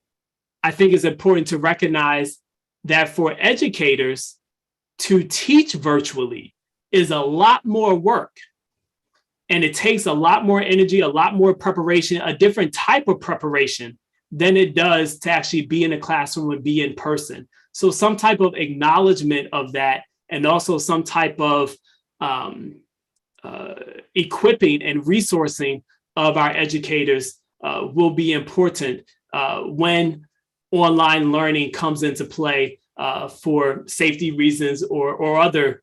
I think it's important to recognize that for educators to teach virtually is a lot more work. And it takes a lot more energy, a lot more preparation, a different type of preparation than it does to actually be in a classroom and be in person. So some type of acknowledgement of that, and also some type of equipping and resourcing of our educators will be important when online learning comes into play for safety reasons or other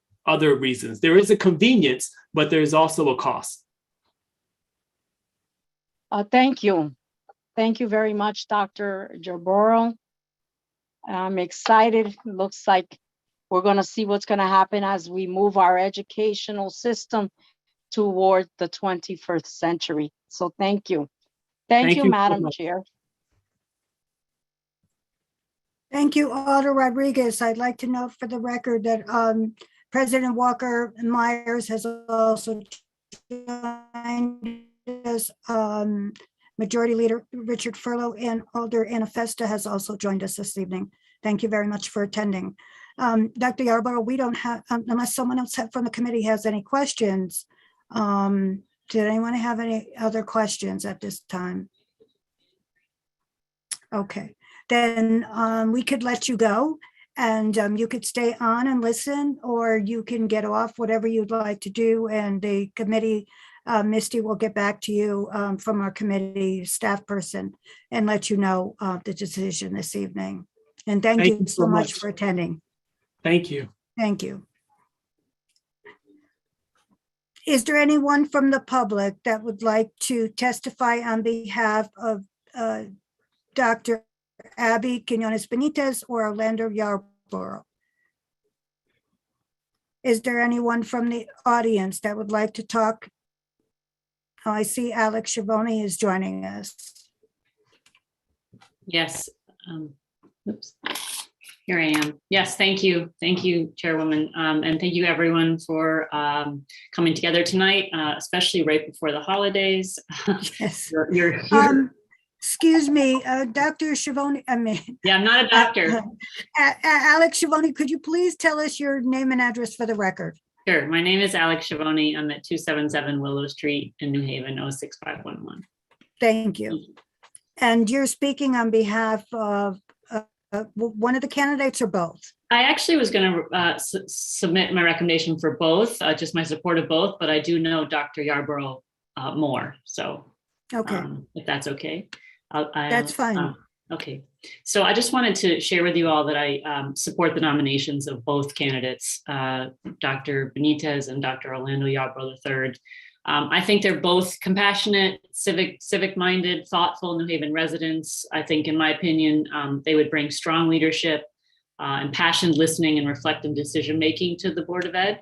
reasons. There is a convenience, but there's also a cost. Thank you. Thank you very much, Dr. Yarborough. I'm excited. Looks like we're going to see what's going to happen as we move our educational system toward the 21st century. So thank you. Thank you, so Madam much. Chair. Thank you, Alder Rodriguez. I'd like to note for the record that President Walker Myers has also joined us. Majority Leader Richard Furlow and Alder Anna Festa has also joined us this evening. Thank you very much for attending. Dr. Yarborough, we don't have, unless someone else from the committee has any questions. Did anyone have any other questions at this time? Okay, then we could let you go, and you could stay on and listen, or you can get off, whatever you'd like to do, and the committee, Misty will get back to you from our committee staff person and let you know the decision this evening. And thank you so much for attending. Thank you. Thank you. Is there anyone from the public that would like to testify on behalf of Dr. Abby Quinones Benitez or Orlando Yarborough? Is there anyone from the audience that would like to talk? Oh, I see Alex Schiavone is joining us. Yes. Oops. Here I am. Yes, thank you. Thank you, Chairwoman. And thank you everyone for coming together tonight, especially right before the holidays. Yes. You're here. Excuse me, Dr. Schiavone, Yeah, I'm not a doctor. Alex Schiavone, could you please tell us your name and address for the record? Sure. My name is Alex Schiavone. I'm at 277 Willow Street in New Haven, 06511. Thank you. And you're speaking on behalf of one of the candidates or both? I actually was going to submit my recommendation for both, just my support of both, but I do know Dr. Yarborough more. So okay, if that's okay. That's fine. Okay. So I just wanted to share with you all that I support the nominations of both candidates, Dr. Benitez and Dr. Orlando Yarborough III. I think they're both compassionate, civic-minded, thoughtful New Haven residents. I think, in my opinion, they would bring strong leadership, impassioned listening, and reflective decision-making to the Board of Ed.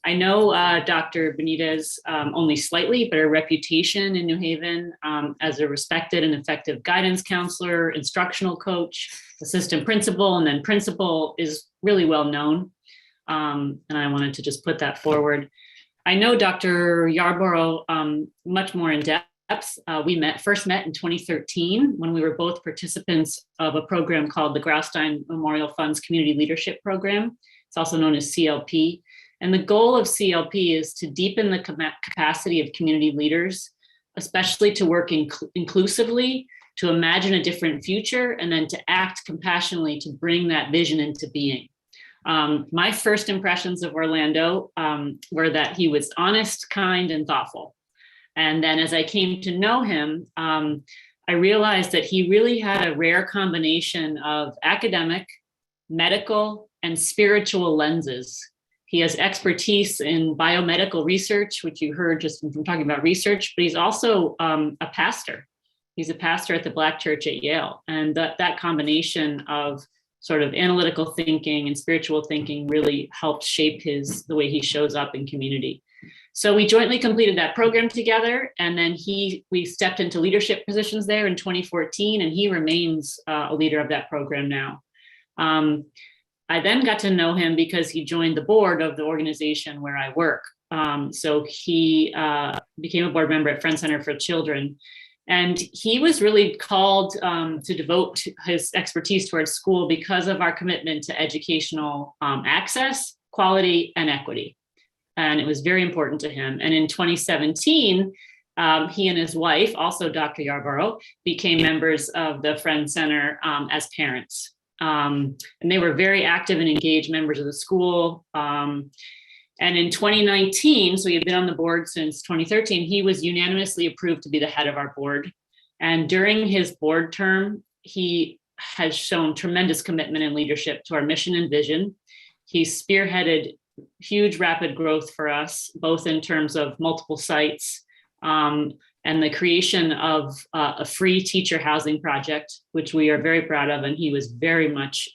I know Dr. Benitez only slightly, but her reputation in New Haven as a respected and effective guidance counselor, instructional coach, assistant principal, and then principal is really well known. And I wanted to just put that forward. I know Dr. Yarborough much more in depth. We first met in 2013 when we were both participants of a program called the Graustein Memorial Fund's Community Leadership Program. It's also known as CLP. And the goal of CLP is to deepen the capacity of community leaders, especially to work inclusively, to imagine a different future, and then to act compassionately to bring that vision into being. My first impressions of Orlando were that he was honest, kind, and thoughtful. And then as I came to know him, I realized that he really had a rare combination of academic, medical, and spiritual lenses. He has expertise in biomedical research, which you heard just from talking about research, but he's also a pastor. He's a pastor at the Black Church at Yale. And that combination of sort of analytical thinking and spiritual thinking really helped shape the way he shows up in community. So we jointly completed that program together, and then we stepped into leadership positions there in 2014, and he remains a leader of that program now. I then got to know him because he joined the board of the organization where I work. So he became a board member at Friends Center for Children. And he was really called to devote his expertise towards school because of our commitment to educational access, quality, and equity. And it was very important to him. And in 2017, he and his wife, also Dr. Yarborough, became members of the Friends Center as parents. And they were very active and engaged members of the school. And in 2019, so he had been on the board since 2013, he was unanimously approved to be the head of our board. And during his board term, he has shown tremendous commitment and leadership to our mission and vision. He spearheaded huge rapid growth for us, both in terms of multiple sites and the creation of a free teacher housing project, which we are very proud of, and he was very much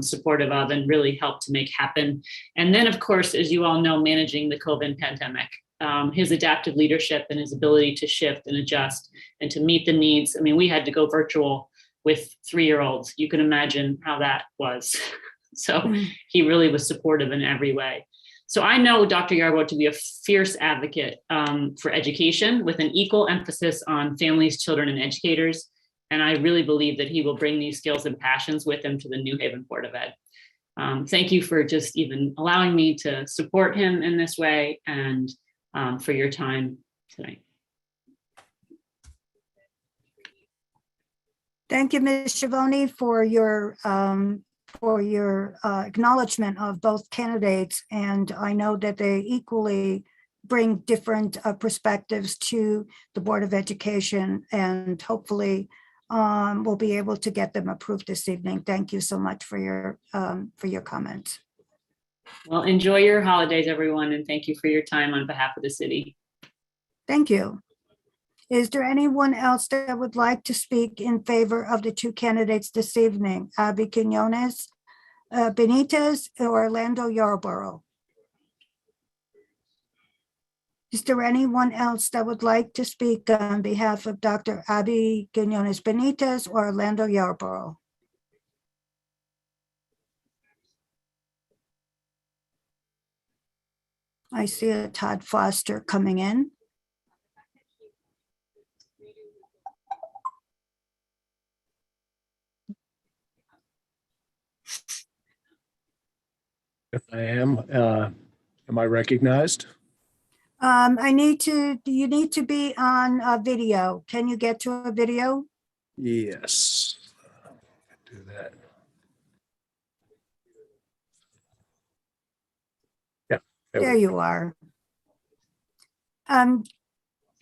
supportive of and really helped to make happen. And then, of course, as you all know, managing the COVID pandemic, his adaptive leadership and his ability to shift and adjust and to meet the needs. I mean, we had to go virtual with 3-year-olds. You can imagine how that was. So he really was supportive in every way. So I know Dr. Yarborough to be a fierce advocate for education with an equal emphasis on families, children, and educators. And I really believe that he will bring these skills and passions with him to the New Haven Board of Ed. Thank you for just even allowing me to support him in this way and for your time tonight. Thank you, Ms. Schiavone, for your acknowledgement of both candidates. And I know that they equally bring different perspectives to the Board of Education, and hopefully we'll be able to get them approved this evening. Thank you so much for your comments. Well, enjoy your holidays, everyone, and thank you for your time on behalf of the city. Thank you. Is there anyone else that would like to speak in favor of the two candidates this evening? Abby Quinones, Benitez, or Orlando Yarborough? Is there anyone else that would like to speak on behalf of Dr. Abby Quinones Benitez or Orlando Yarborough? I see a Todd Foster coming in. If I am I recognized? You need to be on a video. Can you get to a video? Yes. Do that. Yeah. There you are.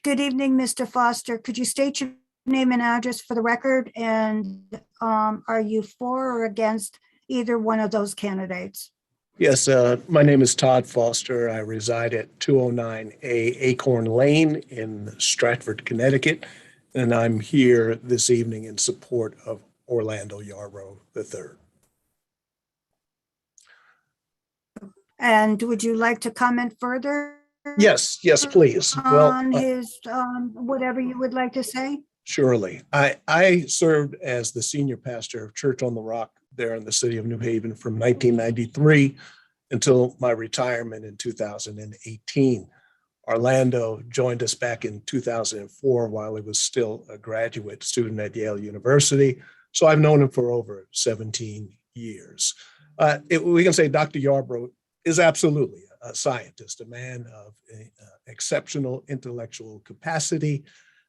Good evening, Mr. Foster. Could you state your name and address for the record? And are you for or against either one of those candidates? Yes, my name is Todd Foster. I reside at 209A Acorn Lane in Stratford, Connecticut, and I'm here this evening in support of Orlando Yarborough III. And would you like to comment further? Yes, please. On his, whatever you would like to say? Surely. I served as the senior pastor of Church on the Rock there in the city of New Haven from 1993 until my retirement in 2018. Orlando joined us back in 2004 while he was still a graduate student at Yale University. So I've known him for over 17 years. We can say Dr. Yarborough is absolutely scientist, a man of exceptional intellectual capacity,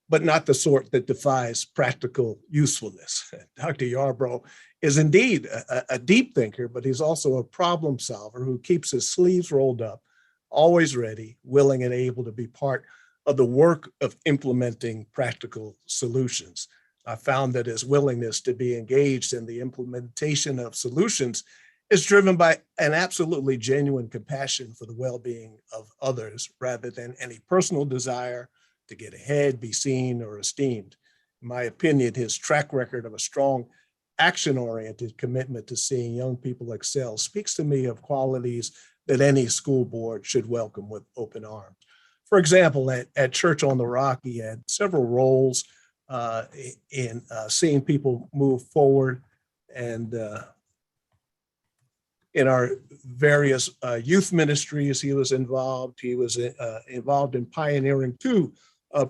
but not the sort that defies practical usefulness. Dr. Yarbrough is indeed a deep thinker, but he's also a problem solver who keeps his sleeves rolled up, always ready, willing, and able to be part of the work of implementing practical solutions. I found that his willingness to be engaged in the implementation of solutions is driven by an absolutely genuine compassion for the well-being of others rather than any personal desire to get ahead, be seen, or esteemed. In my opinion, his track record of a strong action-oriented commitment to seeing young people excel speaks to me of qualities that any school board should welcome with open arms. For example, at Church on the Rock, he had several roles in seeing people move forward, and in our various youth ministries, he was involved. He was involved in pioneering two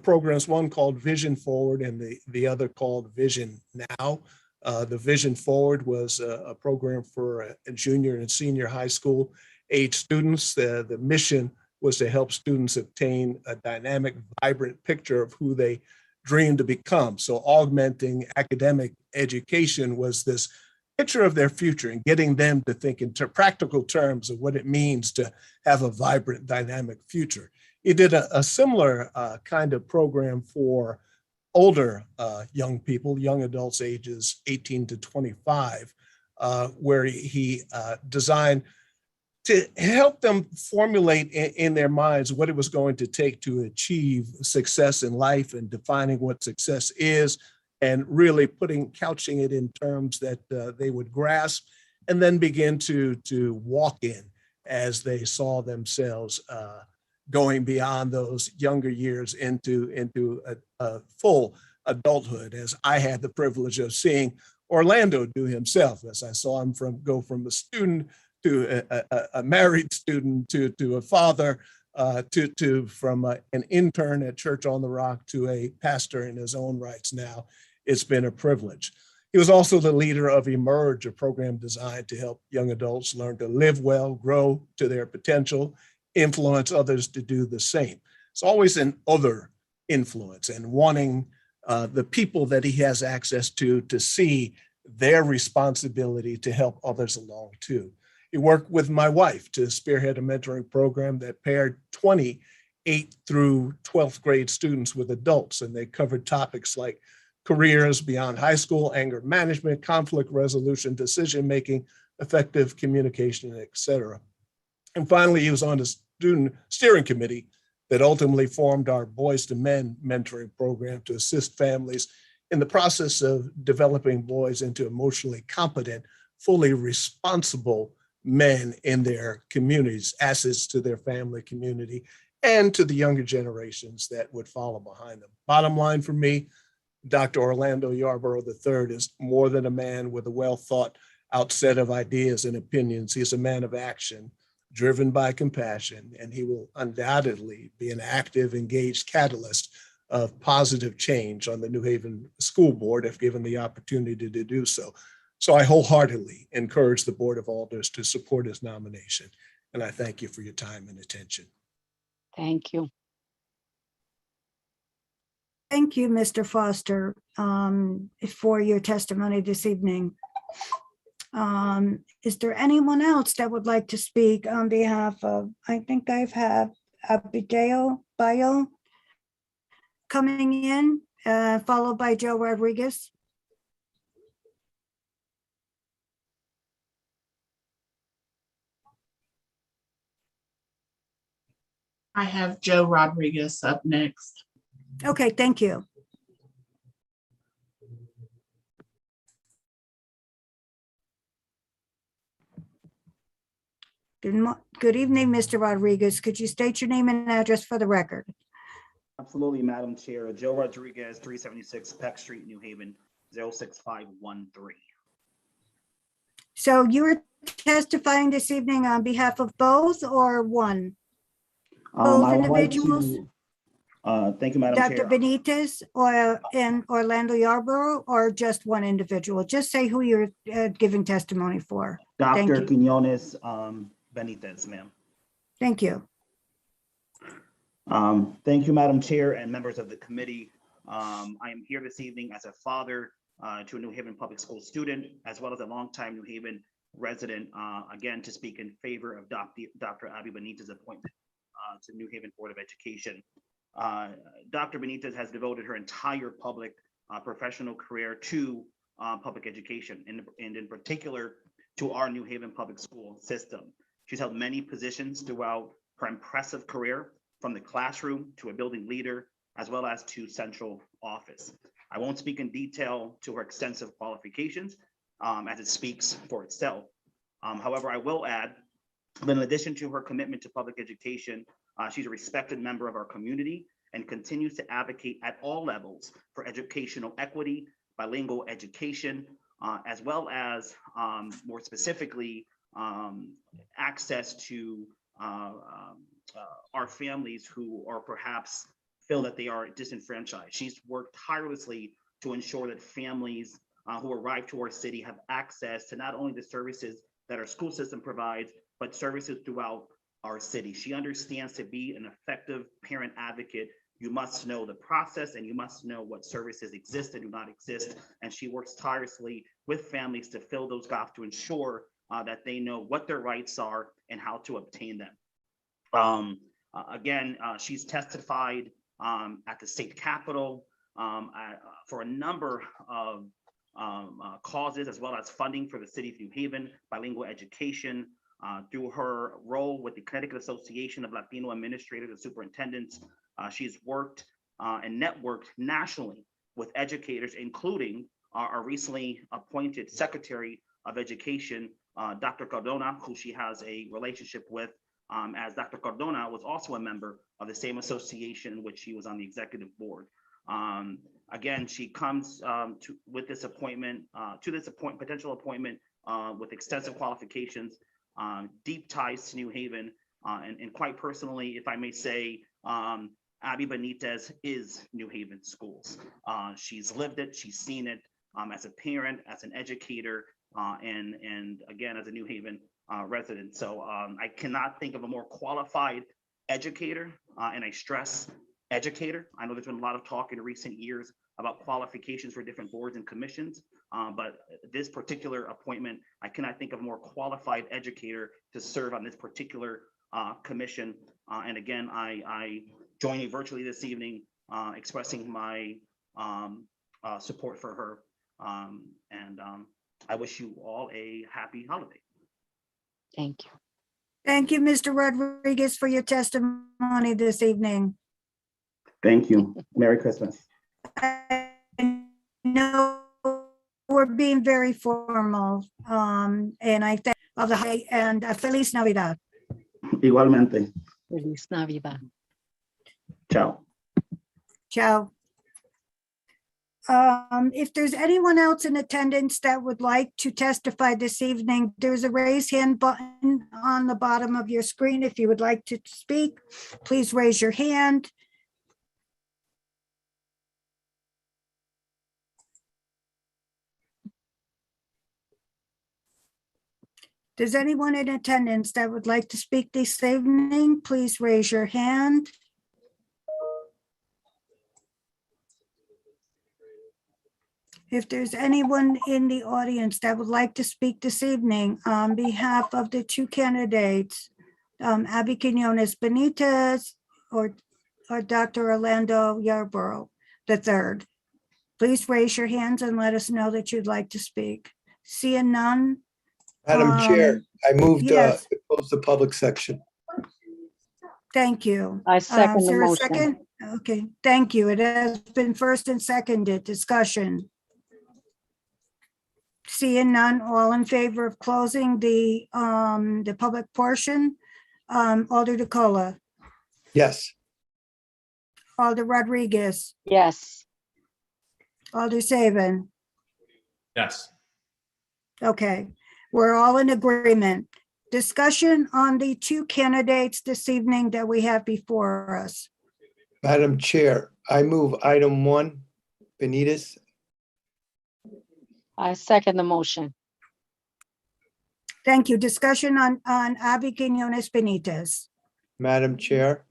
programs, one called Vision Forward and the other called Vision Now. The Vision Forward was a program for junior and senior high school age students. The mission was to help students obtain a dynamic, vibrant picture of who they dream to become. So augmenting academic education was this picture of their future and getting them to think in practical terms of what it means to have a vibrant, dynamic future. He did a similar kind of program for older young people, young adults ages 18 to 25, where he designed to help them formulate in their minds what it was going to take to achieve success in life and defining what success is, and really couching it in terms that they would grasp and then begin to walk in as they saw themselves going beyond those younger years into a full adulthood, as I had the privilege of seeing Orlando do himself, as I saw him go from a student to a married student to a father, from an intern at Church on the Rock to a pastor in his own rights now. It's been a privilege. He was also the leader of Emerge, a program designed to help young adults learn to live well, grow to their potential, influence others to do the same. It's always an other influence and wanting the people that he has access to see their responsibility to help others along too. He worked with my wife to spearhead a mentoring program that paired 20 8th through 12th grade students with adults, and they covered topics like careers beyond high school, anger management, conflict resolution, decision-making, effective communication, et cetera. And finally, he was on the student steering committee that ultimately formed our Boys to Men mentoring program to assist families in the process of developing boys into emotionally competent, fully responsible men in their communities, assets to their family community, and to the younger generations that would follow behind them. Bottom line for me, Dr. Orlando Yarbrough III is more than a man with a well thought out set of ideas and opinions. He's a man of action, driven by compassion, and he will undoubtedly be an active, engaged catalyst of positive change on the New Haven School Board if given the opportunity to do so. So I wholeheartedly encourage the Board of Alders to support his nomination, and I thank you for your time and attention. Thank you. Thank you, Mr. Foster, for your testimony this evening. Is there anyone else that would like to speak on behalf of, I think I've had Abideo Bayo coming in, followed by Joe Rodriguez. I have Joe Rodriguez up next. Okay, thank you. Good evening, Mr. Rodriguez. Could you state your name and address for the record? Absolutely, Madam Chair. Joe Rodriguez, 376 Peck Street, New Haven, 06513. So you are testifying this evening on behalf of both or one? Both individuals? Thank you, Madam Dr. Chair. Benitez and Orlando Yarbrough, or just one individual? Just say who you're giving testimony for. Thank Dr. you. Quinones Benitez, ma'am. Thank you. Thank you, Madam Chair and members of the committee. I am here this evening as a father to a New Haven Public School student, as well as a longtime New Haven resident, again, to speak in favor of Dr. Abby Benitez's appointment to New Haven Board of Education. Dr. Benitez has devoted her entire public professional career to public education, and in particular to our New Haven public school system. She's held many positions throughout her impressive career, from the classroom to a building leader, as well as to central office. I won't speak in detail to her extensive qualifications as it speaks for itself. However, I will add that in addition to her commitment to public education, she's a respected member of our community and continues to advocate at all levels for educational equity, bilingual education, as well as more specifically, access to our families who are perhaps feel that they are disenfranchised. She's worked tirelessly to ensure that families who arrive to our city have access to not only the services that our school system provides, but services throughout our city. She understands to be an effective parent advocate, you must know the process and you must know what services exist and do not exist. And she works tirelessly with families to fill those gaps to ensure that they know what their rights are and how to obtain them. Again, she's testified at the state capitol for a number of causes, as well as funding for the city of New Haven, bilingual education, through her role with the Connecticut Association of Latino Administrators and Superintendents. She's worked and networked nationally with educators, including our recently appointed Secretary of Education, Dr. Cardona, who she has a relationship with, as Dr. Cardona was also a member of the same association in which she was on the executive board. Again, she comes with this appointment, potential appointment with extensive qualifications, deep ties to New Haven, and quite personally, if I may say, Abby Benitez is New Haven schools. She's lived it, she's seen it as a parent, as an educator, and again, as a New Haven resident. So I cannot think of a more qualified educator, and I stress educator. I know there's been a lot of talk in recent years about qualifications for different boards and commissions, but this particular appointment, I cannot think of a more qualified educator to serve on this particular commission. And again, I join you virtually this evening, expressing my support for her. And I wish you all a happy holiday. Thank you. Thank you, Mr. Rodriguez, for your testimony this evening. Thank you. Merry Christmas. I know we're being very formal, and I thank of the holiday and Feliz Navidad. Igualmente. Feliz Navidad. Ciao. Ciao. If there's anyone else in attendance that would like to testify this evening, there's a raise hand button on the bottom of your screen. If you would like to speak, please raise your hand. Does anyone in attendance that would like to speak this evening, please raise your hand. If there's anyone in the audience that would like to speak this evening on behalf of the two candidates, Abby Quinones Benitez or Dr. Orlando Yarborough III, please raise your hands and let us know that you'd like to speak. Seeing none. Madam Chair, I moved to yes. close the public section. Thank you. I second Is the there a motion. second? Okay, thank you. It has been first and seconded. Discussion. Seeing none, all in favor of closing the public portion? Alder DeCola, Yes. Alder Rodriguez, Yes. Alder Saban. Yes. Okay, we're all in agreement. Discussion on the two candidates this evening that we have before us. Madam Chair, I move item 1, Benitez. I second the motion. Thank you. Discussion on Abby Quinones Benitez. Madam Chair,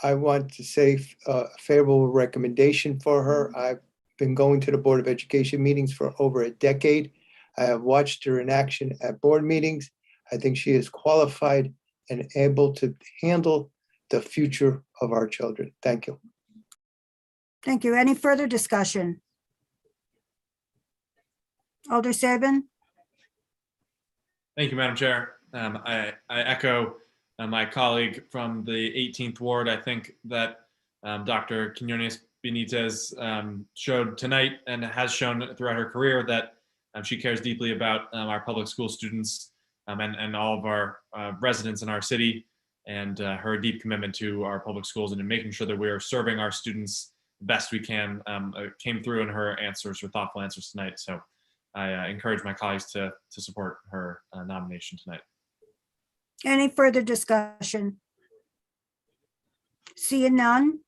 I want to say a favorable recommendation for her. I've been going to the Board of Education meetings for over a decade. I have watched her in action at board meetings. I think she is qualified and able to handle the future of our children. Thank you. Thank you. Any further discussion? Alder Sabin? Thank you, Madam Chair. I echo my colleague from the 18th Ward. I think that Dr. Quinones Benitez showed tonight and has shown throughout her career that she cares deeply about our public school students and all of our residents in our city, and her deep commitment to our public schools and in making sure that we are serving our students the best we can came through in her answers, her thoughtful answers tonight. So I encourage my colleagues to support her nomination tonight. Any further discussion? Seeing none.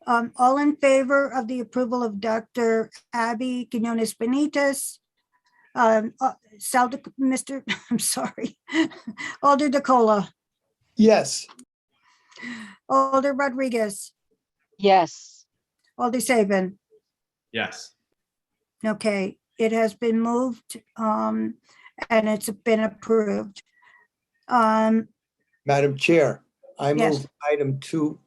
All in favor of the approval of Dr. Abby Quinones Benitez? Mr. I'm sorry. Alder DeCola, Yes. Alder Rodriguez, Yes. Alder Sabin. Yes. Okay, it has been moved and it's been approved. Madam Chair, I Yes. move item 2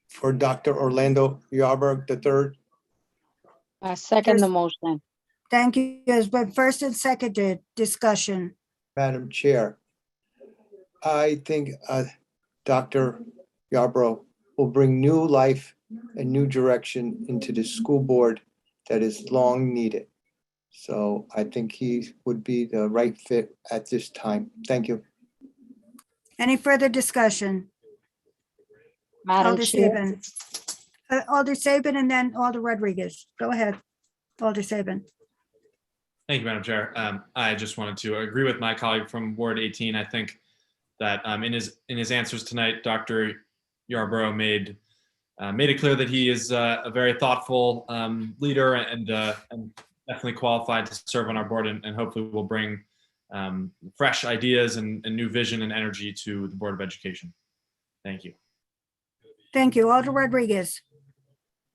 for Dr. Orlando Yarberg III. I second the motion. Thank you. It's been first and seconded. Discussion. Madam Chair, I think Dr. Yarbrough will bring new life and new direction into the school board that is long needed. So I think he would be the right fit at this time. Thank you. Any further discussion? Madam Alder Chair. Sabin. Alder Sabin and then Alder Rodriguez. Go ahead. Alder Sabin. Thank you, Madam Chair. I just wanted to agree with my colleague from Ward 18. I think that in his answers tonight, Dr. Yarbrough made it clear that he is a very thoughtful leader and definitely qualified to serve on our board, and hopefully will bring fresh ideas and new vision and energy to the Board of Education. Thank you. Thank you. Alder Rodriguez.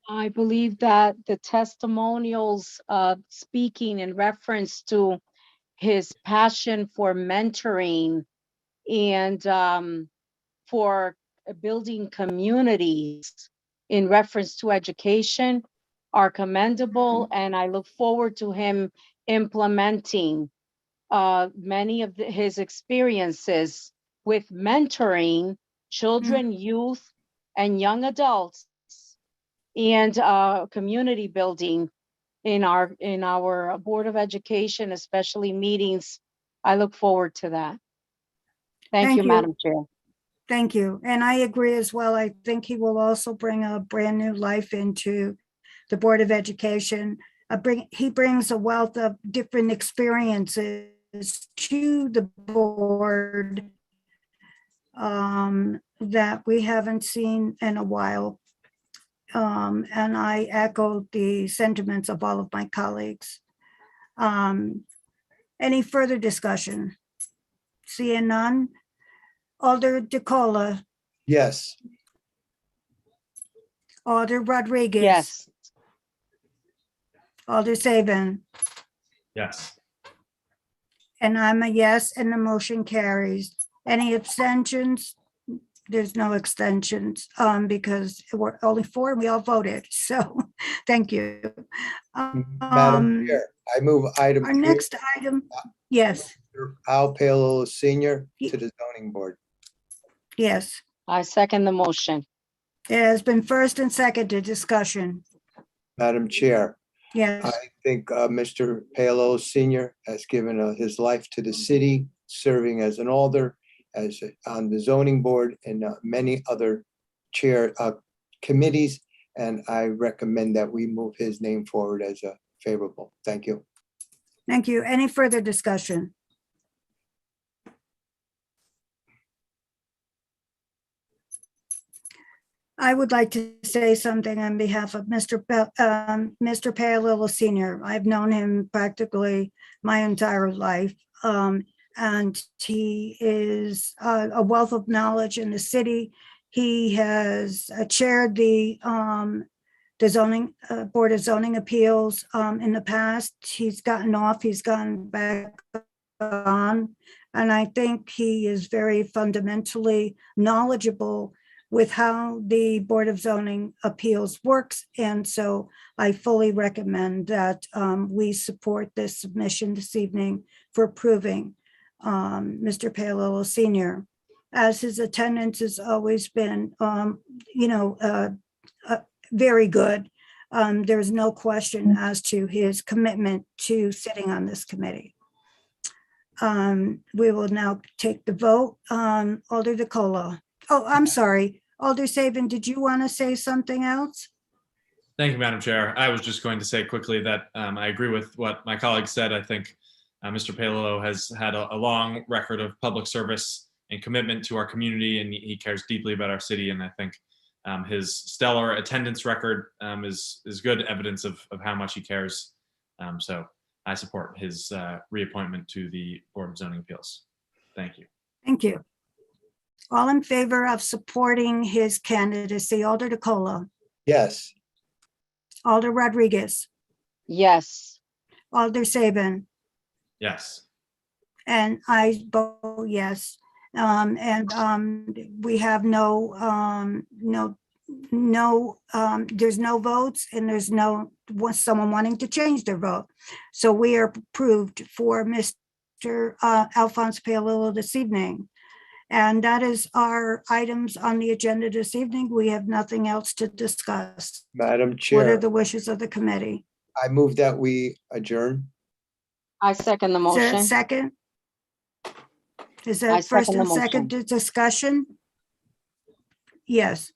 I believe that the testimonials speaking in reference to his passion for mentoring and for building communities in reference to education are commendable, and I look forward to him implementing many of his experiences with mentoring children, youth, and young adults, and community building in our Board of Education, especially meetings. I look forward to that. Thank you, Madam Chair. Thank you. And I agree as well. I think he will also bring a brand new life into the Board of Education. He brings a wealth of different experiences to the board that we haven't seen in a while. And I echo the sentiments of all of my colleagues. Any further discussion? Seeing none. Alder DeCola, Yes. Alder Rodriguez. Yes. Alder Sabin. Yes. And I'm a yes, and the motion carries. Any abstentions? There's no extensions because we're only 4 and we all voted. So thank you. Madam Chair, I move item Our 3, next item, yes, Al Paolo Senior to the zoning board. yes. I second the motion. It has been first and seconded. Discussion. Madam Chair, Yes, I think Mr. Paolo Senior has given his life to the city, serving as an alder, on the zoning board and many other committees. And I recommend that we move his name forward as a favorable. Thank you. thank you. Any further discussion? I would like to say something on behalf of Mr. Paolillo Senior. I've known him practically my entire life. And he is a wealth of knowledge in the city. He has chaired the zoning Board of Zoning Appeals in the past. He's gotten off, he's gone back on. And I think he is very fundamentally knowledgeable with how the Board of Zoning Appeals works. And so I fully recommend that we support this submission this evening for approving Mr. Paolillo Senior, as his attendance has always been, very good. There's no question as to his commitment to sitting on this committee. We will now take the vote. Alder DeColo. Oh, I'm sorry. Alder Saban, did you want to say something else? Thank you, Madam Chair. I was just going to say quickly that I agree with what my colleague said. I think Mr. Paolillo has had a long record of public service and commitment to our community, and he cares deeply about our city. And I think his stellar attendance record is good evidence of how much he cares. So I support his reappointment to the Board of Zoning Appeals. Thank you. Thank you. All in favor of supporting his candidacy, Alder DeColo, Yes. Alder Rodriguez, Yes. Alder Saban, Yes. and I vote yes. We have there's no votes, and there's someone wanting to change their vote. So we are approved for Mr. Alphonse Paolillo this evening. And that is our items on the agenda this evening. We have nothing else to discuss. Madam What are Chair, the wishes of the committee? I move that we adjourn. I second the Is there a motion. second? Is I that first second and the second discussion? Yes.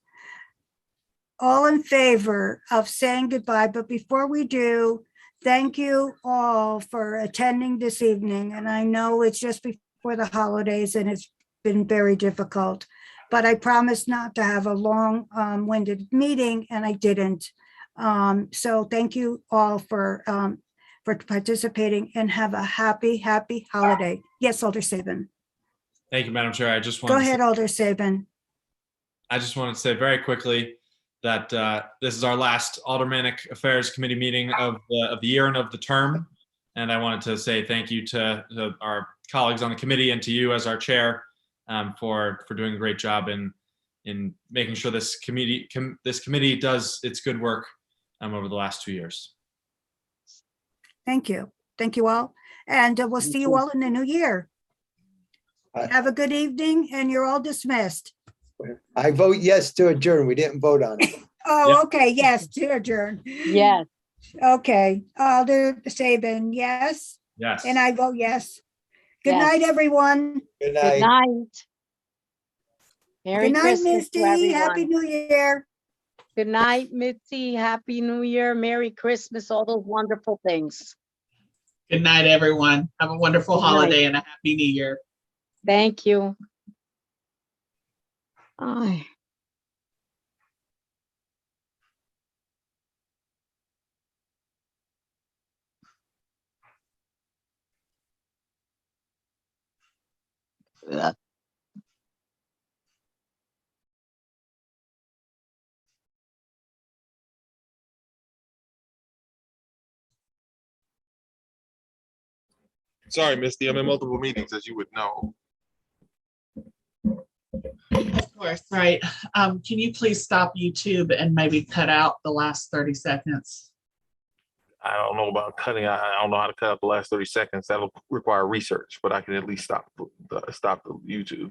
All in favor of saying goodbye, but before we do, thank you all for attending this evening. And I know it's just before the holidays and it's been very difficult, but I promised not to have a long-winded meeting, and I didn't. So thank you all for participating, and have a happy holiday. Yes, Alder Saban. Thank you, Madam Chair. I just Go wanted ahead, Alder Saban. I just wanted to say very quickly that this is our last Aldermanic Affairs Committee meeting of the year and of the term. And I wanted to say thank you to our colleagues on the committee and to you as our chair for doing a great job in making sure this committee does its good work over the last 2 years. Thank you. Thank you all. And we'll see you all in the new year. Have a good evening, and you're all dismissed. I vote yes to adjourn. We didn't vote on it. Oh, Yeah. okay, yes, to adjourn. Yes. Okay, Alder Saban, yes, Yes. and I vote yes. Good Yes. night, everyone. Good Good night. night. Merry Good night, Christmas to Misty. Happy everyone. New Year. Good night, Mitzi. Happy New Year. Merry Christmas. All those wonderful things. Good night, everyone. Have a wonderful Good night. holiday and a happy new year. Thank you. Ay. Sorry, Misty, I'm in multiple meetings, as you would know. Of course, right. Can you please stop YouTube and maybe cut out the last 30 seconds? I don't know about cutting. I don't know how to cut out the last 30 seconds. That'll require research, but I can at least stop the YouTube.